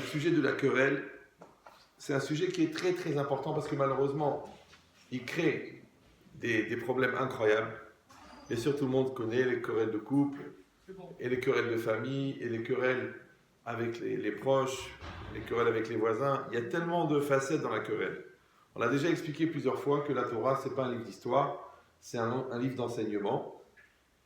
ce sujet de la querelle, c'est un sujet qui est très très important parce que malheureusement, il crée des problèmes incroyables. Bien sûr, tout le monde connaît les querelles de couple, et les querelles de famille, et les querelles avec les proches, les querelles avec les voisins. Il y a tellement de facettes dans la querelle. On a déjà expliqué plusieurs fois que la Torah, ce n'est pas un livre d'histoire, c'est un livre d'enseignement,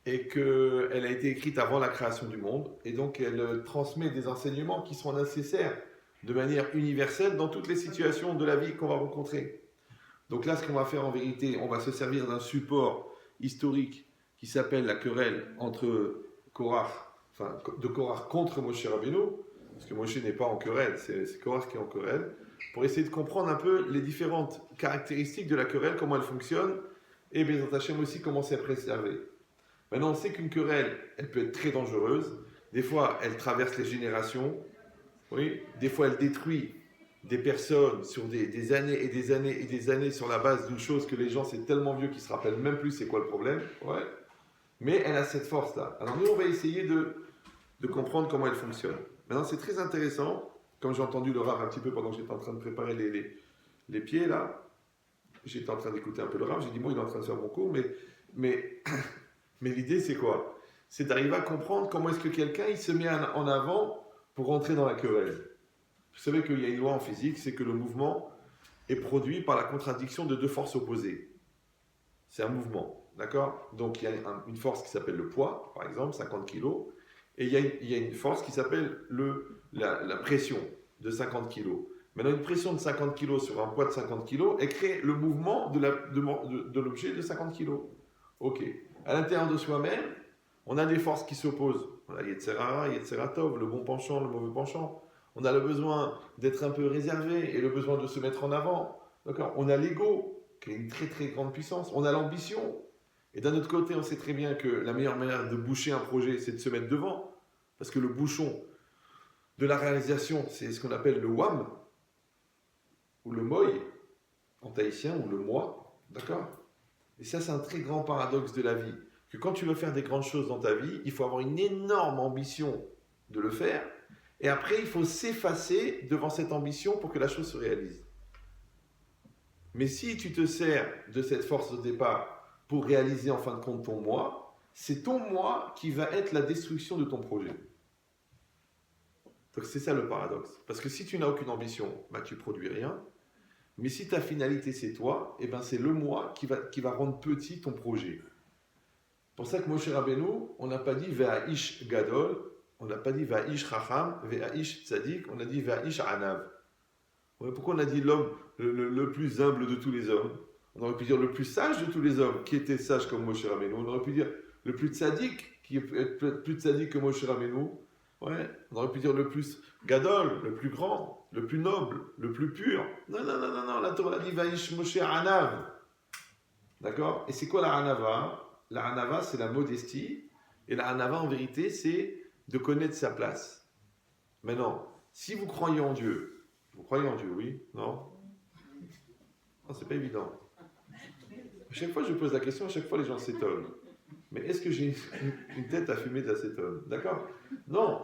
et qu'elle a été écrite avant la création du monde, et donc elle transmet des enseignements qui sont nécessaires de manière universelle dans toutes les situations de la vie qu'on va rencontrer. Donc là, ce qu'on va faire en vérité, on va se servir d'un support historique qui s'appelle la querelle entre Korach, enfin de Korach contre Moshe Rabbeinu, parce que Moshe n'est pas en querelle, c'est Korach qui est en querelle, pour essayer de comprendre un peu les différentes caractéristiques de la querelle, comment elle fonctionne, et Bezrat Hashem aussi comment c'est préservé. Maintenant, on sait qu'une querelle, elle peut être très dangereuse. Des fois, elle traverse les générations. Oui. Des fois, elle détruit des personnes sur des années et des années et des années sur la base d'une chose que les gens, c'est tellement vieux qu'ils ne se rappellent même plus c'est quoi le problème. Ouais. Mais elle a cette force-là. Alors nous, on va essayer de comprendre comment elle fonctionne. Maintenant, c'est très intéressant. Comme j'ai entendu le Rav un petit peu pendant que j'étais en train de préparer les pieds, là, j'étais en train d'écouter un peu le Rav. J'ai dit, moi, il est en train de faire mon cours, mais l'idée, c'est quoi? C'est d'arriver à comprendre comment est-ce que quelqu'un il se met en avant pour rentrer dans la querelle. Vous savez qu'il y a une loi en physique, c'est que le mouvement est produit par la contradiction de deux forces opposées. C'est un mouvement, d'accord? Donc il y a une force qui s'appelle le poids, par exemple, 50 kg, et il y a une force qui s'appelle la pression de 50 kg. Maintenant, une pression de 50 kg sur un poids de 50 kg, elle crée le mouvement de l'objet de 50 kg. Ok. À l'intérieur de soi-même, on a des forces qui s'opposent. On a Yetzerara, Yetzeratov, le bon penchant, le mauvais penchant. On a le besoin d'être un peu réservé et le besoin de se mettre en avant. D'accord? On a l'ego, qui est une très très grande puissance. On a l'ambition. Et d'un autre côté, on sait très bien que la meilleure manière de boucher un projet, c'est de se mettre devant. Parce que le bouchon de la réalisation, c'est ce qu'on appelle le wam, ou le moi, en tahitien, ou le moi. D'accord? Et ça, c'est un très grand paradoxe de la vie. Que quand tu veux faire des grandes choses dans ta vie, il faut avoir une énorme ambition de le faire. Et après, il faut s'effacer devant cette ambition pour que la chose se réalise. Mais si tu te sers de cette force de départ pour réaliser en fin de compte ton moi, c'est ton moi qui va être la destruction de ton projet. Donc c'est ça le paradoxe. Parce que si tu n'as aucune ambition, bah, tu ne produis rien. Mais si ta finalité c'est toi, eh ben c'est le moi qui va rendre petit ton projet. C'est pour ça que Moshe Rabbeinu, on n'a pas dit Ve'aish Gadol, on n'a pas dit Ve'aish Chacham, Ve'aish Tzadik, on a dit Ve'aish Anav. Pourquoi on a dit l'homme le plus humble de tous les hommes? On aurait pu dire le plus sage de tous les hommes, qui était sage comme Moshe Rabbeinu. On aurait pu dire le plus tzaddik, qui est plus tzaddik que Moshe Rabbeinu. Ouais. On aurait pu dire le plus gadol, le plus grand, le plus noble, le plus pur. Non, non, non, non, non. La Torah dit Vaïsh Moshe Anav. D'accord? Et c'est quoi la Anava? La Anava, c'est la modestie. Et la Anava, en vérité, c'est de connaître sa place. Maintenant, si vous croyez en Dieu, oui? Non? Non, c'est pas évident. À chaque fois que je pose la question, à chaque fois les gens s'étonnent. Mais est-ce que j'ai une tête à fumer d'acétone? D'accord? Non.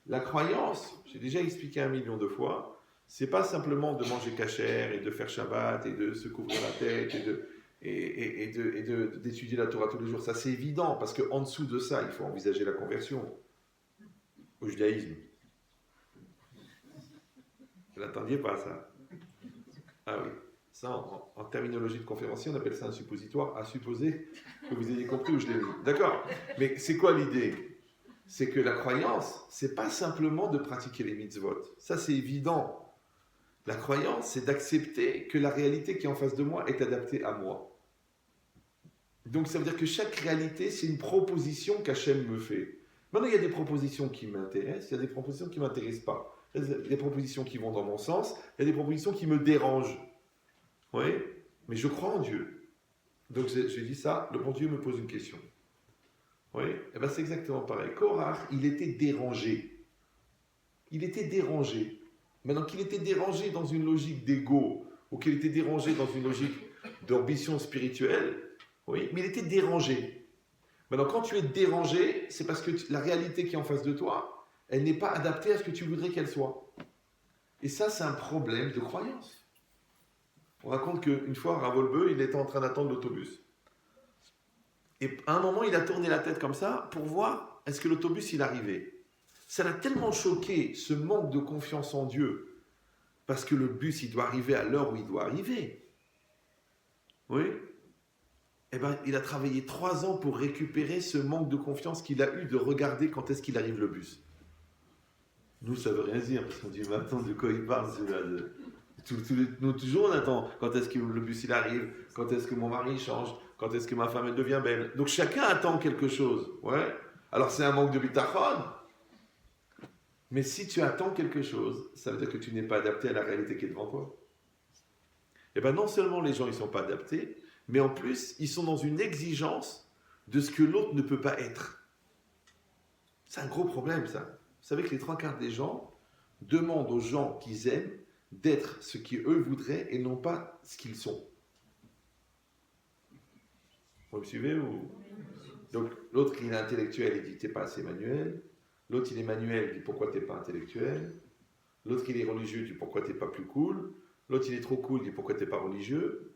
La croyance, j'ai déjà expliqué 1 million de fois, c'est pas simplement de manger cachère et de faire Shabbat et de se couvrir la tête et d'étudier la Torah tous les jours. Ça, c'est évident, parce qu'en dessous de ça, il faut envisager la conversion au judaïsme. Vous n'attendiez pas ça? Ah oui. Ça, en terminologie de conférencier, on appelle ça un suppositoire, à supposer que vous ayez compris où je l'ai mis. D'accord? Mais c'est quoi l'idée? C'est que la croyance, c'est pas simplement de pratiquer les mitzvot. Ça, c'est évident. La croyance, c'est d'accepter que la réalité qui est en face de moi est adaptée à moi. Donc, ça veut dire que chaque réalité, c'est une proposition qu'Hachem me fait. Maintenant, il y a des propositions qui m'intéressent, il y a des propositions qui ne m'intéressent pas. Il y a des propositions qui vont dans mon sens, il y a des propositions qui me dérangent. Oui, mais je crois en Dieu. Donc j'ai dit ça, le bon Dieu me pose une question. Oui, et bien c'est exactement pareil. Korach, il était dérangé. Il était dérangé. Maintenant qu'il était dérangé dans une logique d'ego, ou qu'il était dérangé dans une logique d'ambition spirituelle, oui, mais il était dérangé. Maintenant, quand tu es dérangé, c'est parce que la réalité qui est en face de toi, elle n'est pas adaptée à ce que tu voudrais qu'elle soit. Et ça, c'est un problème de croyance. On raconte qu'une fois, Rav Wolbe, il était en train d'attendre l'autobus. Et à un moment, il a tourné la tête comme ça pour voir est-ce que l'autobus, il arrivait. Ça l'a tellement choqué, ce manque de confiance en Dieu, parce que le bus, il doit arriver à l'heure où il doit arriver. Oui. Eh bien, il a travaillé 3 ans pour récupérer ce manque de confiance qu'il a eu de regarder quand est-ce qu'il arrive le bus. Nous, ça veut rien dire, parce qu'on dit, mais attends, de quoi il parle celui-là Nous, toujours, on attend quand est-ce que le bus il arrive, quand est-ce que mon mari change, quand est-ce que ma femme elle devient belle. Donc chacun attend quelque chose. Ouais. Alors c'est un manque de bitachon. Mais si tu attends quelque chose, ça veut dire que tu n'es pas adapté à la réalité qui est devant toi. Et bien non seulement les gens ils ne sont pas adaptés, mais en plus ils sont dans une exigence de ce que l'autre ne peut pas être. C'est un gros problème ça. Vous savez que les 3/4 des gens demandent aux gens qu'ils aiment d'être ce qu'eux voudraient et non pas ce qu'ils sont. Vous me suivez ou... Donc l'autre il est intellectuel, il dit t'es pas assez manuel. L'autre il est manuel, il dit pourquoi t'es pas intellectuel. L'autre il est religieux, il dit pourquoi t'es pas plus cool. L'autre il est trop cool, il dit pourquoi t'es pas religieux.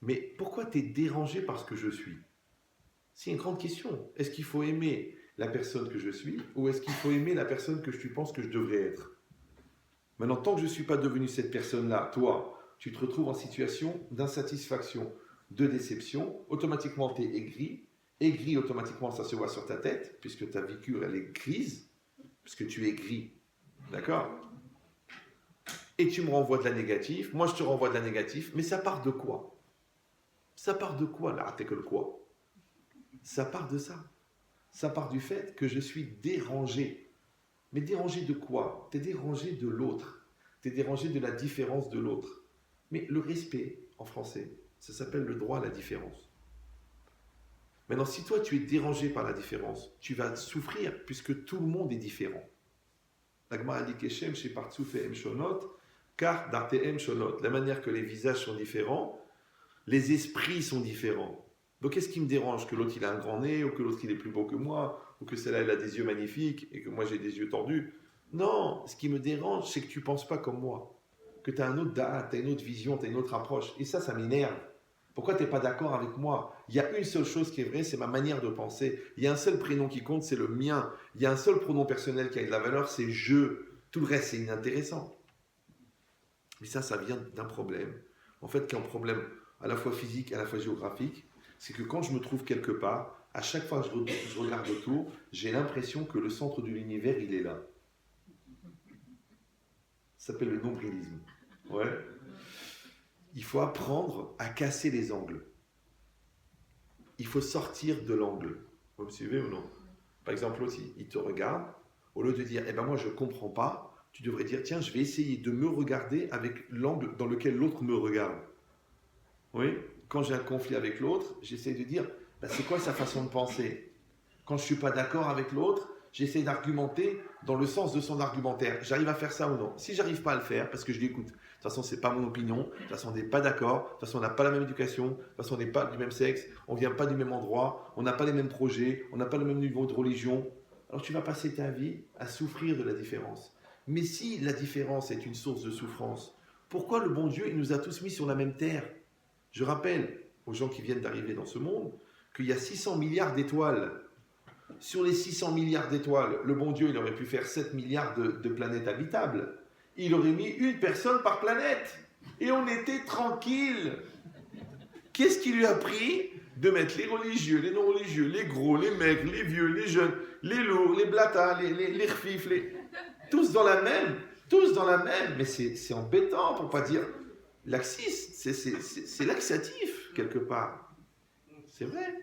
Mais pourquoi t'es dérangé par ce que je suis? C'est une grande question. Est-ce qu'il faut aimer la personne que je suis ou est-ce qu'il faut aimer la personne que tu penses que je devrais être? Maintenant, tant que je ne suis pas devenu cette personne-là, toi, tu te retrouves en situation d'insatisfaction, de déception, automatiquement tu es aigri. Aigri, automatiquement, ça se voit sur ta tête, puisque ta vécu, elle est grise, puisque tu es gris. D'accord? Et tu me renvoies de la négative, moi je te renvoie de la négative, mais ça part de quoi? Ça part de quoi, là? T'es que le quoi? Ça part de ça. Ça part du fait que je suis dérangé. Mais dérangé de quoi? Tu es dérangé de l'autre. Tu es dérangé de la différence de l'autre. Mais le respect, en français, ça s'appelle le droit à la différence. Maintenant, si toi tu es dérangé par la différence, tu vas souffrir puisque tout le monde est différent. La Gemara dit Keshem chez Partsoufehem Shonot, car Dartehem Shonot. La manière que les visages sont différents, les esprits sont différents. Donc qu'est-ce qui me dérange? Que l'autre il a un grand nez, ou que l'autre il est plus beau que moi, ou que celle-là elle a des yeux magnifiques, et que moi j'ai des yeux tordus? Non, ce qui me dérange, c'est que tu ne penses pas comme moi. Que tu as un autre date, tu as une autre vision, tu as une autre approche. Et ça m'énerve. Pourquoi tu n'es pas d'accord avec moi? Il y a une seule chose qui est vraie, c'est ma manière de penser. Il y a un seul prénom qui compte, c'est le mien. Il y a un seul pronom personnel qui a de la valeur, c'est je. Tout le reste, c'est inintéressant. Mais ça vient d'un problème. En fait, qui est un problème à la fois physique et à la fois géographique. C'est que quand je me trouve quelque part, à chaque fois que je regarde autour, j'ai l'impression que le centre de l'univers, il est là. Ça s'appelle le nombrilisme. Ouais. Il faut apprendre à casser les angles. Il faut sortir de l'angle. Vous me suivez ou non? Par exemple, l'autre, il te regarde. Au lieu de dire, eh ben moi, je ne comprends pas, tu devrais dire, tiens, je vais essayer de me regarder avec l'angle dans lequel l'autre me regarde. Oui. Quand j'ai un conflit avec l'autre, j'essaie de dire, ben, c'est quoi sa façon de penser? Quand je ne suis pas d'accord avec l'autre, j'essaie d'argumenter dans le sens de son argumentaire. J'arrive à faire ça ou non? Si j'arrive pas à le faire, parce que je l'écoute, de toute façon, c'est pas mon opinion, de toute façon, on n'est pas d'accord, de toute façon, on n'a pas la même éducation, de toute façon, on n'est pas du même sexe, on ne vient pas du même endroit, on n'a pas les mêmes projets, on n'a pas le même niveau de religion. Alors tu vas passer ta vie à souffrir de la différence. Mais si la différence est une source de souffrance, pourquoi le bon Dieu, il nous a tous mis sur la même terre? Je rappelle aux gens qui viennent d'arriver dans ce monde qu'il y a 600 milliards d'étoiles. Sur les 600 milliards d'étoiles, le bon Dieu, il aurait pu faire 7 milliards de planètes habitables. Il aurait mis une personne par planète. Et on était tranquille. Qu'est-ce qui lui a pris de mettre les religieux, les non-religieux, les gros, les maigres, les vieux, les jeunes, les lourds, les blatas, les rfifs, tous dans la même. Mais c'est embêtant pour ne pas dire laxiste. C'est laxatif, quelque part. C'est vrai.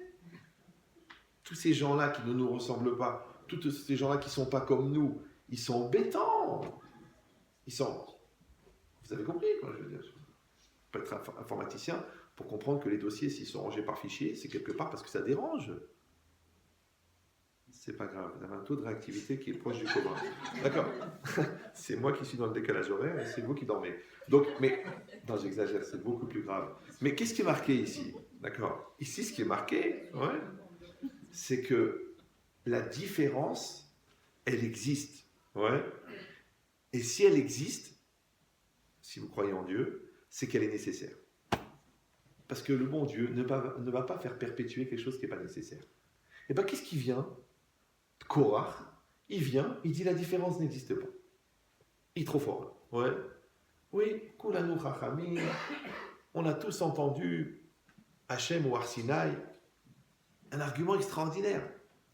Tous ces gens-là qui ne nous ressemblent pas, tous ces gens-là qui ne sont pas comme nous, ils sont embêtants. Vous avez compris, quoi, je veux dire. On peut être informaticien pour comprendre que les dossiers, s'ils sont rangés par fichier, c'est quelque part parce que ça dérange. C'est pas grave, vous avez un taux de réactivité qui est proche du commun. D'accord? C'est moi qui suis dans le décalage horaire et c'est vous qui dormez. Donc, non, j'exagère, c'est beaucoup plus grave. Mais qu'est-ce qui est marqué ici? D'accord? Ici, ce qui est marqué, ouais, c'est que la différence, elle existe. Ouais. Et si elle existe, si vous croyez en Dieu, c'est qu'elle est nécessaire. Parce que le bon Dieu ne va pas faire perpétuer quelque chose qui n'est pas nécessaire. Et bien, qu'est-ce qui vient? Korach, il vient, il dit la différence n'existe pas. Il est trop fort. Ouais. Oui, Kulanu Chachamim, on a tous entendu Hachem ou Arsinaï, un argument extraordinaire,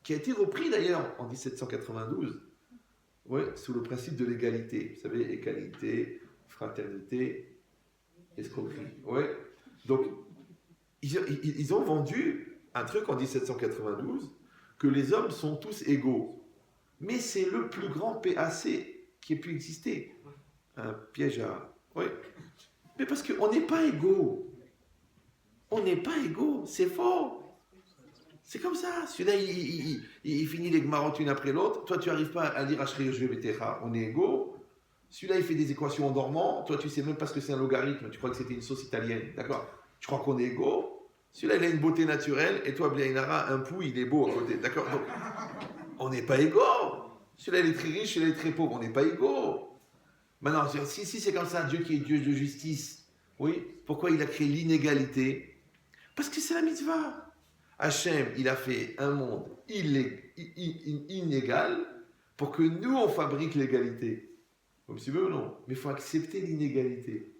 qui a été repris d'ailleurs en 1792, ouais, sous le principe de l'égalité. Vous savez, égalité, fraternité, escroquerie. Ouais. Donc, ils ont vendu un truc en 1792 que les hommes sont tous égaux. Mais c'est le plus grand PAC qui ait pu exister. Un piège à... Oui. Mais parce qu'on n'est pas égaux. On n'est pas égaux. C'est faux. C'est comme ça. Celui-là, il finit les Gmarot une après l'autre. Toi, tu n'arrives pas à lire Ashrei Yoshua Betecha. On est égaux. Celui-là, il fait des équations en dormant. Toi, tu ne sais même pas ce que c'est un logarithme. Tu crois que c'était une sauce italienne. D'accord? Tu crois qu'on est égaux. Celui-là, il a une beauté naturelle. Et toi, Bliainara, un pou, il est beau à côté. D'accord? Donc, on n'est pas égaux. Celui-là, il est très riche. Celui-là, il est très pauvre. On n'est pas égaux. Maintenant, si c'est comme ça, Dieu qui est Dieu de justice, oui, pourquoi il a créé l'inégalité? Parce que c'est la mitzvah. Hachem, il a fait un monde inégal pour que nous, on fabrique l'égalité. Vous me suivez ou non? Mais il faut accepter l'inégalité.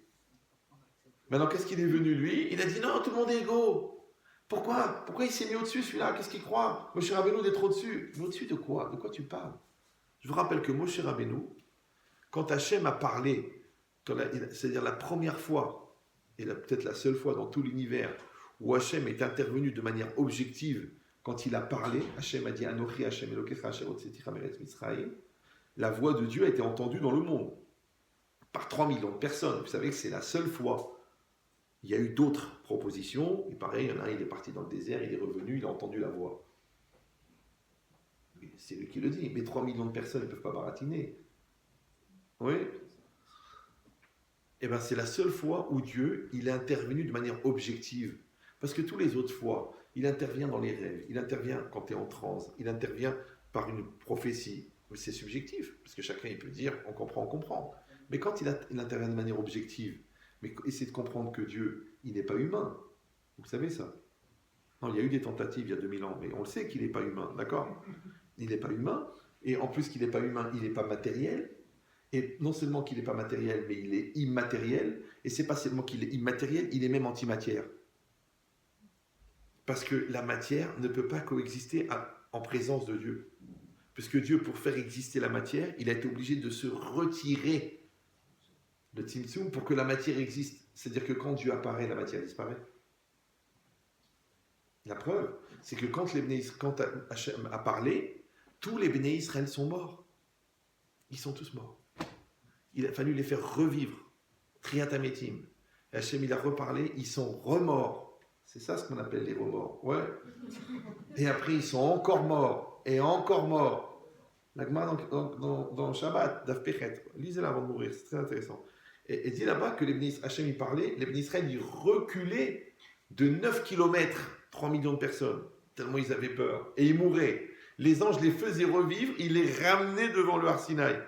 Maintenant, qu'est-ce qu'il est venu, lui? Il a dit non, tout le monde est égaux. Pourquoi? Pourquoi il s'est mis au-dessus, celui-là? Qu'est-ce qu'il croit? Moshe Rabbeinu d'être au-dessus. Mais au-dessus de quoi? De quoi tu parles? Je vous rappelle que Moshe Rabbeinu, quand Hachem a parlé, c'est-à-dire la première fois, et peut-être la seule fois dans tout l'univers, où Hachem est intervenu de manière objective, quand il a parlé, Hachem a dit Anochi Hachem Elokecha Asher hotzeticha me'eretz Mitzrayim, la voix de Dieu a été entendue dans le monde, par 3 millions de personnes. Vous savez que c'est la seule fois. Il y a eu d'autres propositions, et pareil, il y en a un, il est parti dans le désert, il est revenu, il a entendu la voix. C'est lui qui le dit, mais 3 millions de personnes ne peuvent pas baratiner. Oui. Eh bien, c'est la seule fois où Dieu, il est intervenu de manière objective. Parce que tous les autres fois, il intervient dans les rêves, il intervient quand tu es en transe, il intervient par une prophétie. Mais c'est subjectif, parce que chacun il peut dire, on comprend. Mais quand il intervient de manière objective, mais essayez de comprendre que Dieu, il n'est pas humain. Vous savez ça? Non, il y a eu des tentatives il y a 2000 ans, mais on le sait qu'il n'est pas humain, d'accord? Il n'est pas humain, et en plus qu'il n'est pas humain, il n'est pas matériel. Et non seulement qu'il n'est pas matériel, mais il est immatériel. Et c'est pas seulement qu'il est immatériel, il est même antimatière. Parce que la matière ne peut pas coexister en présence de Dieu. Puisque Dieu, pour faire exister la matière, il a été obligé de se retirer de Tzimtzum pour que la matière existe. C'est-à-dire que quand Dieu apparaît, la matière disparaît. La preuve, c'est que quand Hachem a parlé, tous les Béné Israël sont morts. Ils sont tous morts. Il a fallu les faire revivre. Triatametim. Hachem, il a reparlé, ils sont remords. C'est ça ce qu'on appelle les remords. Ouais. Et après, ils sont encore morts. Et encore morts. La Gemara dans Shabbat, Daf Pechet. Lisez-la avant de mourir, c'est très intéressant. Et dit là-bas que les Béné Hachem, il parlait, les Béné Israël, ils reculaient de 9 km, 3 millions de personnes, tellement ils avaient peur. Et ils mouraient. Les anges les faisaient revivre, ils les ramenaient devant le Har Sinaï.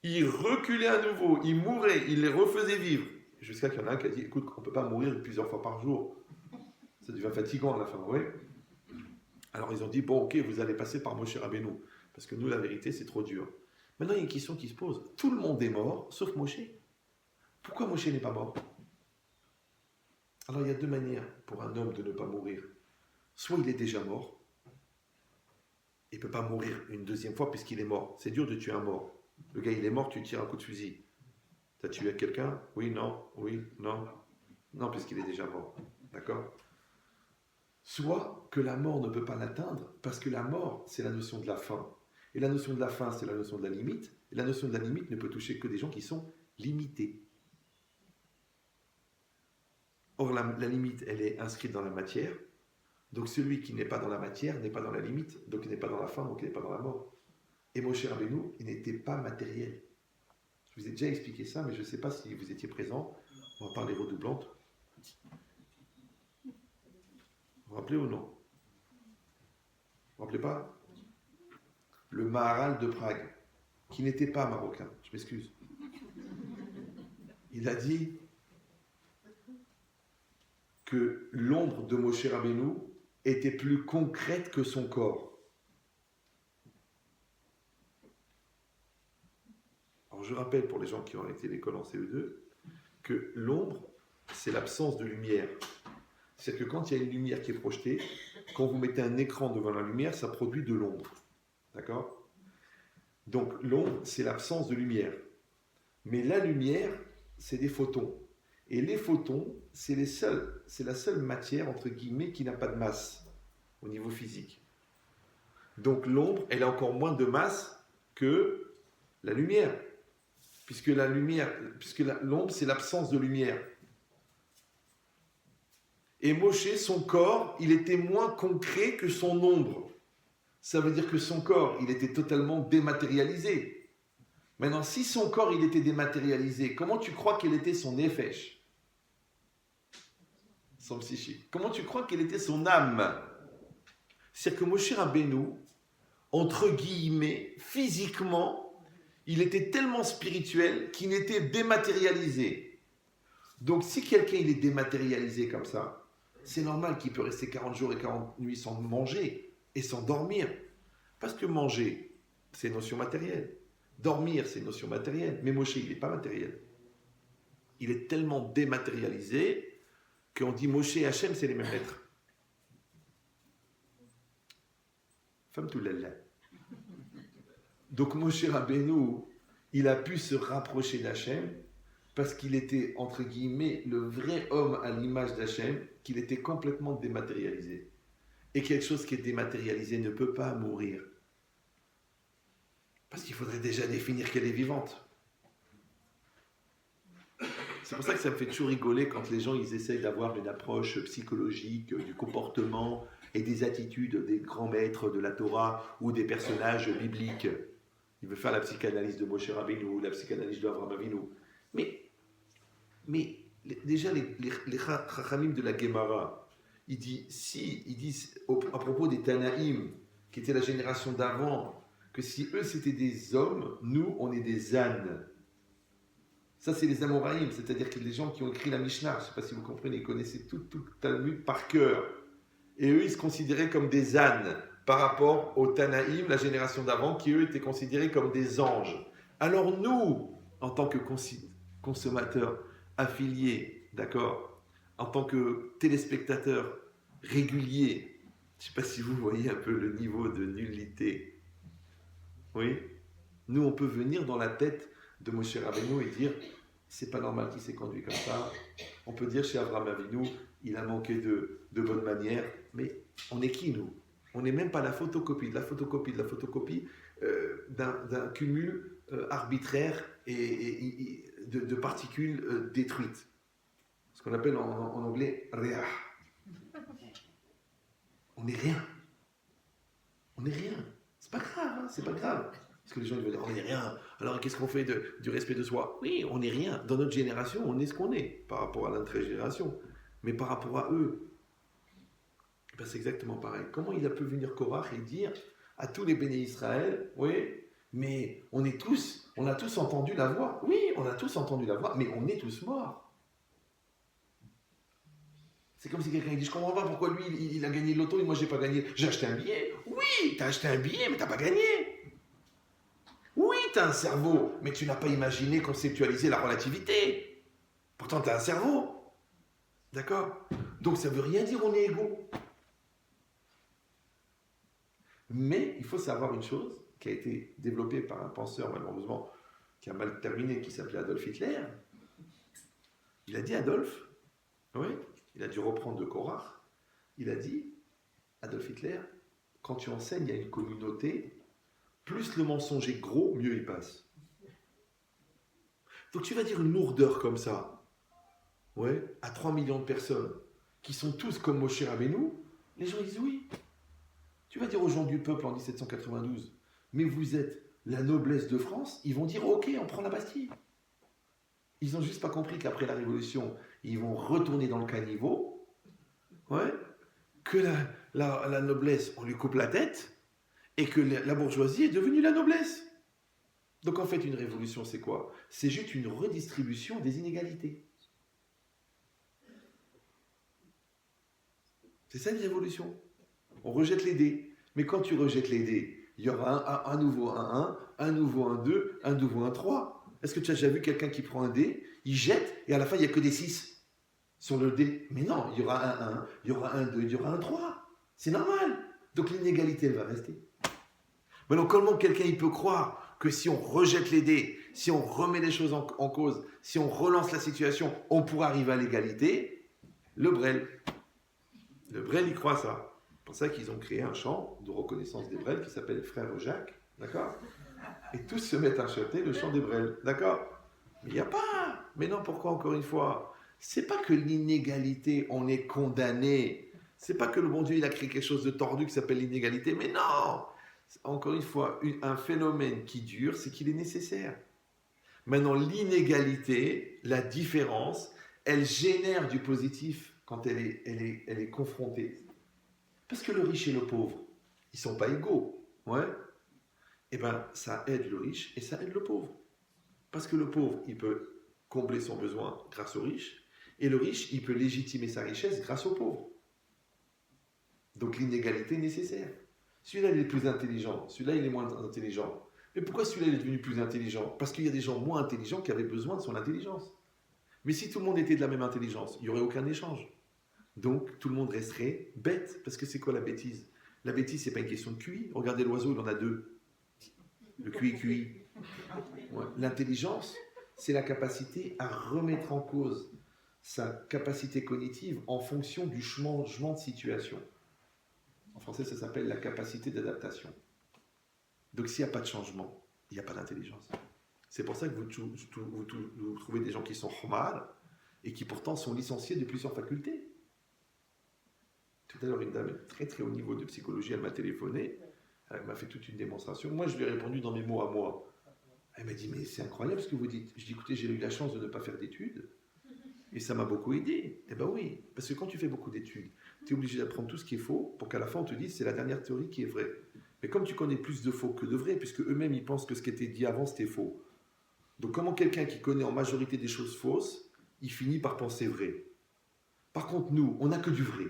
Ils reculaient à nouveau, ils mouraient, ils les refaisaient vivre. Jusqu'à qu'il y en a un qui a dit, écoute, on ne peut pas mourir plusieurs fois par jour. Ça devient fatigant à la fin, oui. Alors ils ont dit, bon, ok, vous allez passer par Moshe Rabbeinu, parce que nous, la vérité, c'est trop dur. Maintenant, il y a une question qui se pose. Tout le monde est mort, sauf Moshe. Pourquoi Moshe n'est pas mort? Alors, il y a deux manières pour un homme de ne pas mourir. Soit il est déjà mort, il ne peut pas mourir une deuxième fois puisqu'il est mort. C'est dur de tuer un mort. Le gars, il est mort, tu tires un coup de fusil. Tu as tué quelqu'un? Oui, non, oui, non. Non, puisqu'il est déjà mort. D'accord? Soit que la mort ne peut pas l'atteindre, parce que la mort, c'est la notion de la fin. Et la notion de la fin, c'est la notion de la limite. Et la notion de la limite ne peut toucher que des gens qui sont limités. Or, la limite, elle est inscrite dans la matière. Donc, celui qui n'est pas dans la matière n'est pas dans la limite, donc il n'est pas dans la fin, donc il n'est pas dans la mort. Et Moshe Rabbeinu, il n'était pas matériel. Je vous ai déjà expliqué ça, mais je ne sais pas si vous étiez présent. On va parler redoublante. Vous vous rappelez ou non? Vous vous rappelez pas? Le Maharal de Prague, qui n'était pas marocain, je m'excuse. il a dit que l'ombre de Moshe Rabbeinu était plus concrète que son corps. Alors je rappelle pour les gens qui ont été à l'école en CE2 que l'ombre, c'est l'absence de lumière. C'est-à-dire que quand il y a une lumière qui est projetée, quand vous mettez un écran devant la lumière, ça produit de l'ombre. D'accord ? Donc l'ombre, c'est l'absence de lumière. Mais la lumière, c'est des photons. Et les photons, c'est la seule matière, entre guillemets, qui n'a pas de masse au niveau physique. Donc l'ombre, elle a encore moins de masse que la lumière. Puisque l'ombre, c'est l'absence de lumière. Et Moshe, son corps, il était moins concret que son ombre. Ça veut dire que son corps, il était totalement dématérialisé. Maintenant, si son corps, il était dématérialisé, comment tu crois qu'il était son nefesh ? Son psychique. Comment tu crois qu'elle était son âme ? C'est-à-dire que Moshe Rabbeinu, entre guillemets, physiquement, il était tellement spirituel qu'il était dématérialisé. Donc si quelqu'un il est dématérialisé comme ça, c'est normal qu'il peut rester 40 jours et 40 nuits sans manger et sans dormir. Parce que manger, c'est une notion matérielle. Dormir, c'est une notion matérielle. Mais Moshe, il n'est pas matériel. Il est tellement dématérialisé qu'on dit Moshe et Hachem, c'est les mêmes lettres. Femme tout lalla. Donc Moshe Rabbeinu, il a pu se rapprocher d'Hachem parce qu'il était, entre guillemets, le vrai homme à l'image d'Hachem, qu'il était complètement dématérialisé. Et quelque chose qui est dématérialisé ne peut pas mourir. Parce qu'il faudrait déjà définir qu'elle est vivante. C'est pour ça que ça me fait toujours rigoler quand les gens ils essayent d'avoir une approche psychologique du comportement et des attitudes des grands maîtres de la Torah ou des personnages bibliques. Il veut faire la psychanalyse de Moshe Rabbeinu, la psychanalyse de Avraham Avinu. Mais déjà les Chachamim de la Gemara, ils disent à propos des Tanaïm, qui étaient la génération d'avant, que si eux c'était des hommes, nous on est des ânes. Ça, c'est les Amoraïm, c'est-à-dire que les gens qui ont écrit la Mishnah, je ne sais pas si vous comprenez, ils connaissaient tout le Talmud par cœur. Et eux, ils se considéraient comme des ânes par rapport aux Tanaïm, la génération d'avant, qui eux étaient considérés comme des anges. Alors nous, en tant que consommateurs affiliés, d'accord, en tant que téléspectateurs réguliers, je ne sais pas si vous voyez un peu le niveau de nullité. Oui, nous, on peut venir dans la tête de Moshe Rabbeinu et dire c'est pas normal qu'il s'est conduit comme ça. On peut dire chez Avraham Avinu il a manqué de bonne manière, mais on est qui nous ? On n'est même pas la photocopie d'un cumul arbitraire et de particules détruites. Ce qu'on appelle en anglais réa. On n'est rien. On n'est rien. C'est pas grave, hein, c'est pas grave. Parce que les gens ils vont dire on n'est rien, alors qu'est-ce qu'on fait du respect de soi ? Oui, on n'est rien. Dans notre génération, on est ce qu'on est par rapport à l'intra-génération. Mais par rapport à eux, ben c'est exactement pareil. Comment il a pu venir Korach et dire à tous les bénis Israël, oui, mais on a tous entendu la voix. Oui, on a tous entendu la voix, mais on est tous morts. C'est comme si quelqu'un dit je comprends pas pourquoi lui il a gagné le loto et moi j'ai pas gagné. J'ai acheté un billet. Oui, t'as acheté un billet, mais t'as pas gagné. Oui, tu as un cerveau, mais tu n'as pas imaginé, conceptualisé la relativité. Pourtant, tu as un cerveau. D'accord ? Donc, ça ne veut rien dire on est égaux. Mais il faut savoir une chose qui a été développée par un penseur, malheureusement, qui a mal terminé, qui s'appelait Adolf Hitler. Il a dit, Adolphe, oui, il a dû reprendre de Korach, il a dit, Adolf Hitler, quand tu enseignes à une communauté, plus le mensonge est gros, mieux il passe. Donc tu vas dire une lourdeur comme ça, ouais, à 3 millions de personnes, qui sont tous comme Moshe Rabbeinu, les gens disent oui. Tu vas dire aux gens du peuple en 1792, mais vous êtes la noblesse de France, ils vont dire ok, on prend la Bastille. Ils n'ont juste pas compris qu'après la Révolution, ils vont retourner dans le caniveau, ouais, que la noblesse, on lui coupe la tête, et que la bourgeoisie est devenue la noblesse. Donc en fait, une révolution, c'est quoi? C'est juste une redistribution des inégalités. C'est ça une révolution. On rejette les dés. Mais quand tu rejettes les dés, il y aura un nouveau un 1, un nouveau un 2, un nouveau un 3. Est-ce que tu as déjà vu quelqu'un qui prend un dé, il jette, et à la fin, il n'y a que des 6 sur le dé? Mais non, il y aura un 1, il y aura un 2, il y aura un 3. C'est normal. Donc l'inégalité, elle va rester. Maintenant, comment quelqu'un il peut croire que si on rejette les dés, si on remet les choses en cause, si on relance la situation, on pourra arriver à l'égalité? Le Brel. Le Brel, il croit ça. C'est pour ça qu'ils ont créé un chant de reconnaissance des Brels qui s'appelle Frère Jacques, d'accord? Et tous se mettent à chanter le chant des Brels, d'accord? Mais il n'y a pas. Mais non, pourquoi encore une fois? C'est pas que l'inégalité, on est condamné. C'est pas que le bon Dieu, il a créé quelque chose de tordu qui s'appelle l'inégalité. Mais non! Encore une fois, un phénomène qui dure, c'est qu'il est nécessaire. Maintenant, l'inégalité, la différence, elle génère du positif quand elle est confrontée. Parce que le riche et le pauvre, ils ne sont pas égaux. Ouais. Et bien, ça aide le riche et ça aide le pauvre. Parce que le pauvre, il peut combler son besoin grâce au riche, et le riche, il peut légitimer sa richesse grâce au pauvre. Donc l'inégalité est nécessaire. Celui-là, il est plus intelligent, celui-là, il est moins intelligent. Mais pourquoi celui-là, il est devenu plus intelligent? Parce qu'il y a des gens moins intelligents qui avaient besoin de son intelligence. Mais si tout le monde était de la même intelligence, il n'y aurait aucun échange. Donc, tout le monde resterait bête. Parce que c'est quoi la bêtise? La bêtise, ce n'est pas une question de QI. Regardez l'oiseau, il en a deux. Le QI. Ouais. L'intelligence, c'est la capacité à remettre en cause sa capacité cognitive en fonction du changement de situation. En français, ça s'appelle la capacité d'adaptation. Donc, s'il n'y a pas de changement, il n'y a pas d'intelligence. C'est pour ça que vous trouvez des gens qui sont khomar et qui pourtant sont licenciés de plusieurs facultés. Tout à l'heure, une dame très très haut niveau de psychologie, elle m'a téléphoné, elle m'a fait toute une démonstration. Moi, je lui ai répondu dans mes mots à moi. Elle m'a dit, mais c'est incroyable ce que vous dites. Je dis, écoutez, j'ai eu la chance de ne pas faire d'études et ça m'a beaucoup aidé. Eh bien oui, parce que quand tu fais beaucoup d'études, tu es obligé d'apprendre tout ce qui est faux pour qu'à la fin on te dise c'est la dernière théorie qui est vraie. Mais comme tu connais plus de faux que de vrai, puisque eux-mêmes ils pensent que ce qui était dit avant c'était faux. Donc comment quelqu'un qui connaît en majorité des choses fausses, il finit par penser vrai? Par contre, nous, on n'a que du vrai.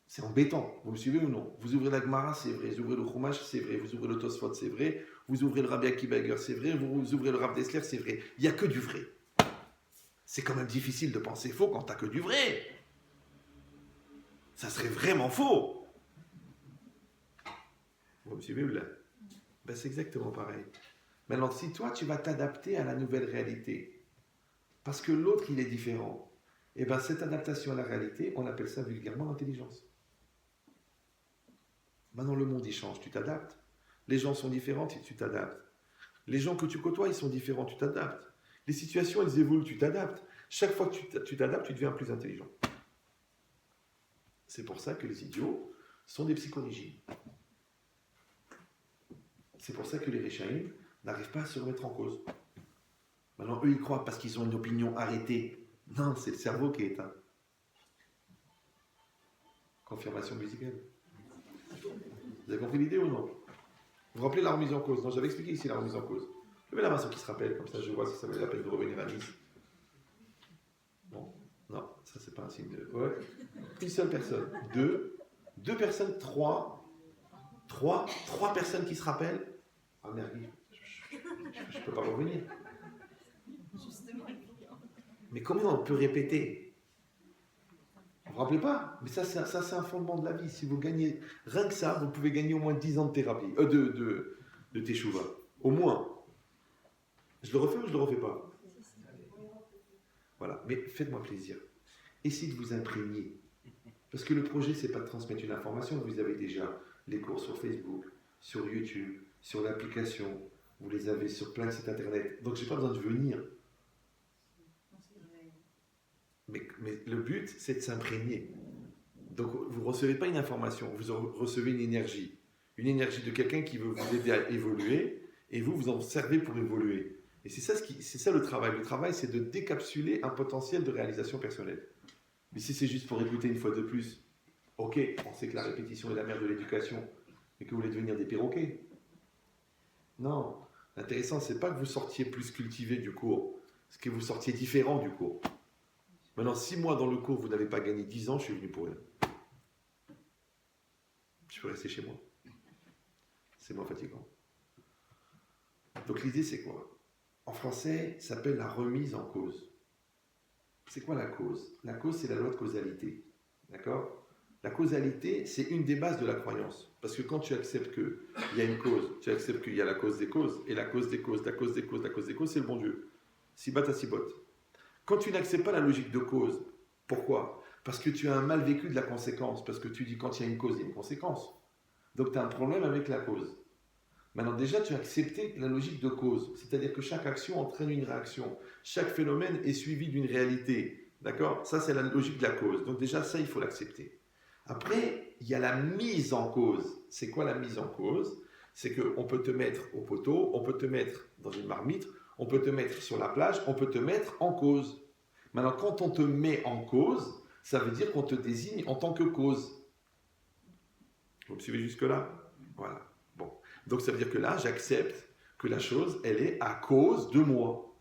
C'est embêtant, vous me suivez ou non? Vous ouvrez la Gemara, c'est vrai. Vous ouvrez le Chumash, c'est vrai. Vous ouvrez le Tosfot, c'est vrai. Vous ouvrez le Rabbi Akiva Eiger, c'est vrai. Vous ouvrez le Rav Dessler, c'est vrai. Il n'y a que du vrai. C'est quand même difficile de penser faux quand tu n'as que du vrai. Ça serait vraiment faux. Vous me suivez ou là? Ben, c'est exactement pareil. Maintenant, si toi, tu vas t'adapter à la nouvelle réalité, parce que l'autre, il est différent, et bien cette adaptation à la réalité, on appelle ça vulgairement l'intelligence. Maintenant, le monde, il change, tu t'adaptes. Les gens sont différents, tu t'adaptes. Les gens que tu côtoies, ils sont différents, tu t'adaptes. Les situations, elles évoluent, tu t'adaptes. Chaque fois que tu t'adaptes, tu deviens plus intelligent. C'est pour ça que les idiots sont des psychorigides. C'est pour ça que les Réchaïm n'arrivent pas à se remettre en cause. Maintenant, eux, ils croient parce qu'ils ont une opinion arrêtée. Non, c'est le cerveau qui est éteint. Confirmation musicale. Vous avez compris l'idée ou non? Vous vous rappelez la remise en cause? Non, j'avais expliqué ici la remise en cause. Levez la main ceux qui se rappellent, comme ça je vois si ça vaut la peine de revenir à Nice. Bon, non, ça c'est pas un signe de... Ouais. Une seule personne. Deux personnes, trois personnes qui se rappellent. Ah merde, je peux pas revenir. Mais comment on peut répéter? Vous vous rappelez pas? Mais ça c'est un fondement de la vie. Si vous gagnez, rien que ça, vous pouvez gagner au moins 10 ans de thérapie, de teshuva. Au moins. Je le refais ou je le refais pas? Voilà, mais faites-moi plaisir. Essayez de vous imprégner. Parce que le projet, c'est pas de transmettre une information. Vous avez déjà les cours sur Facebook, sur YouTube, sur l'application. Vous les avez sur plein de sites internet. Donc, j'ai pas besoin de venir. Mais le but, c'est de s'imprégner. Donc, vous ne recevez pas une information, vous recevez une énergie. Une énergie de quelqu'un qui veut vous aider à évoluer, et vous en servez pour évoluer. Et c'est ça le travail. Le travail, c'est de décapsuler un potentiel de réalisation personnelle. Mais si c'est juste pour écouter une fois de plus, ok, on sait que la répétition est la mère de l'éducation, mais que vous voulez devenir des perroquets. Non, L'intéressant, c'est pas que vous sortiez plus cultivé du cours, c'est que vous sortiez différent du cours. Maintenant, 6 mois dans le cours, vous n'avez pas gagné 10 ans, je suis venu pour rien. Je peux rester chez moi. C'est moins fatigant. Donc l'idée, c'est quoi? En français, ça s'appelle la remise en cause. C'est quoi la cause? La cause, c'est la loi de causalité. D'accord? La causalité, c'est une des bases de la croyance. Parce que quand tu acceptes qu'il y a une cause, tu acceptes qu'il y a la cause des causes, et la cause des causes, la cause des causes, la cause des causes, c'est le bon Dieu. Sibat à sibot. Quand tu n'acceptes pas la logique de cause, pourquoi? Parce que tu as un mal vécu de la conséquence. Parce que tu dis quand il y a une cause, il y a une conséquence. Donc tu as un problème avec la cause. Maintenant, déjà, tu as accepté la logique de cause. C'est-à-dire que chaque action entraîne une réaction. Chaque phénomène est suivi d'une réalité. D'accord? Ça, c'est la logique de la cause. Donc déjà, ça, il faut l'accepter. Après, il y a la mise en cause. C'est quoi la mise en cause? C'est qu'on peut te mettre au poteau, on peut te mettre dans une marmite, on peut te mettre sur la plage, on peut te mettre en cause. Maintenant, quand on te met en cause, ça veut dire qu'on te désigne en tant que cause. Vous me suivez jusque-là? Voilà. Bon. Donc ça veut dire que là, j'accepte que la chose, elle est à cause de moi.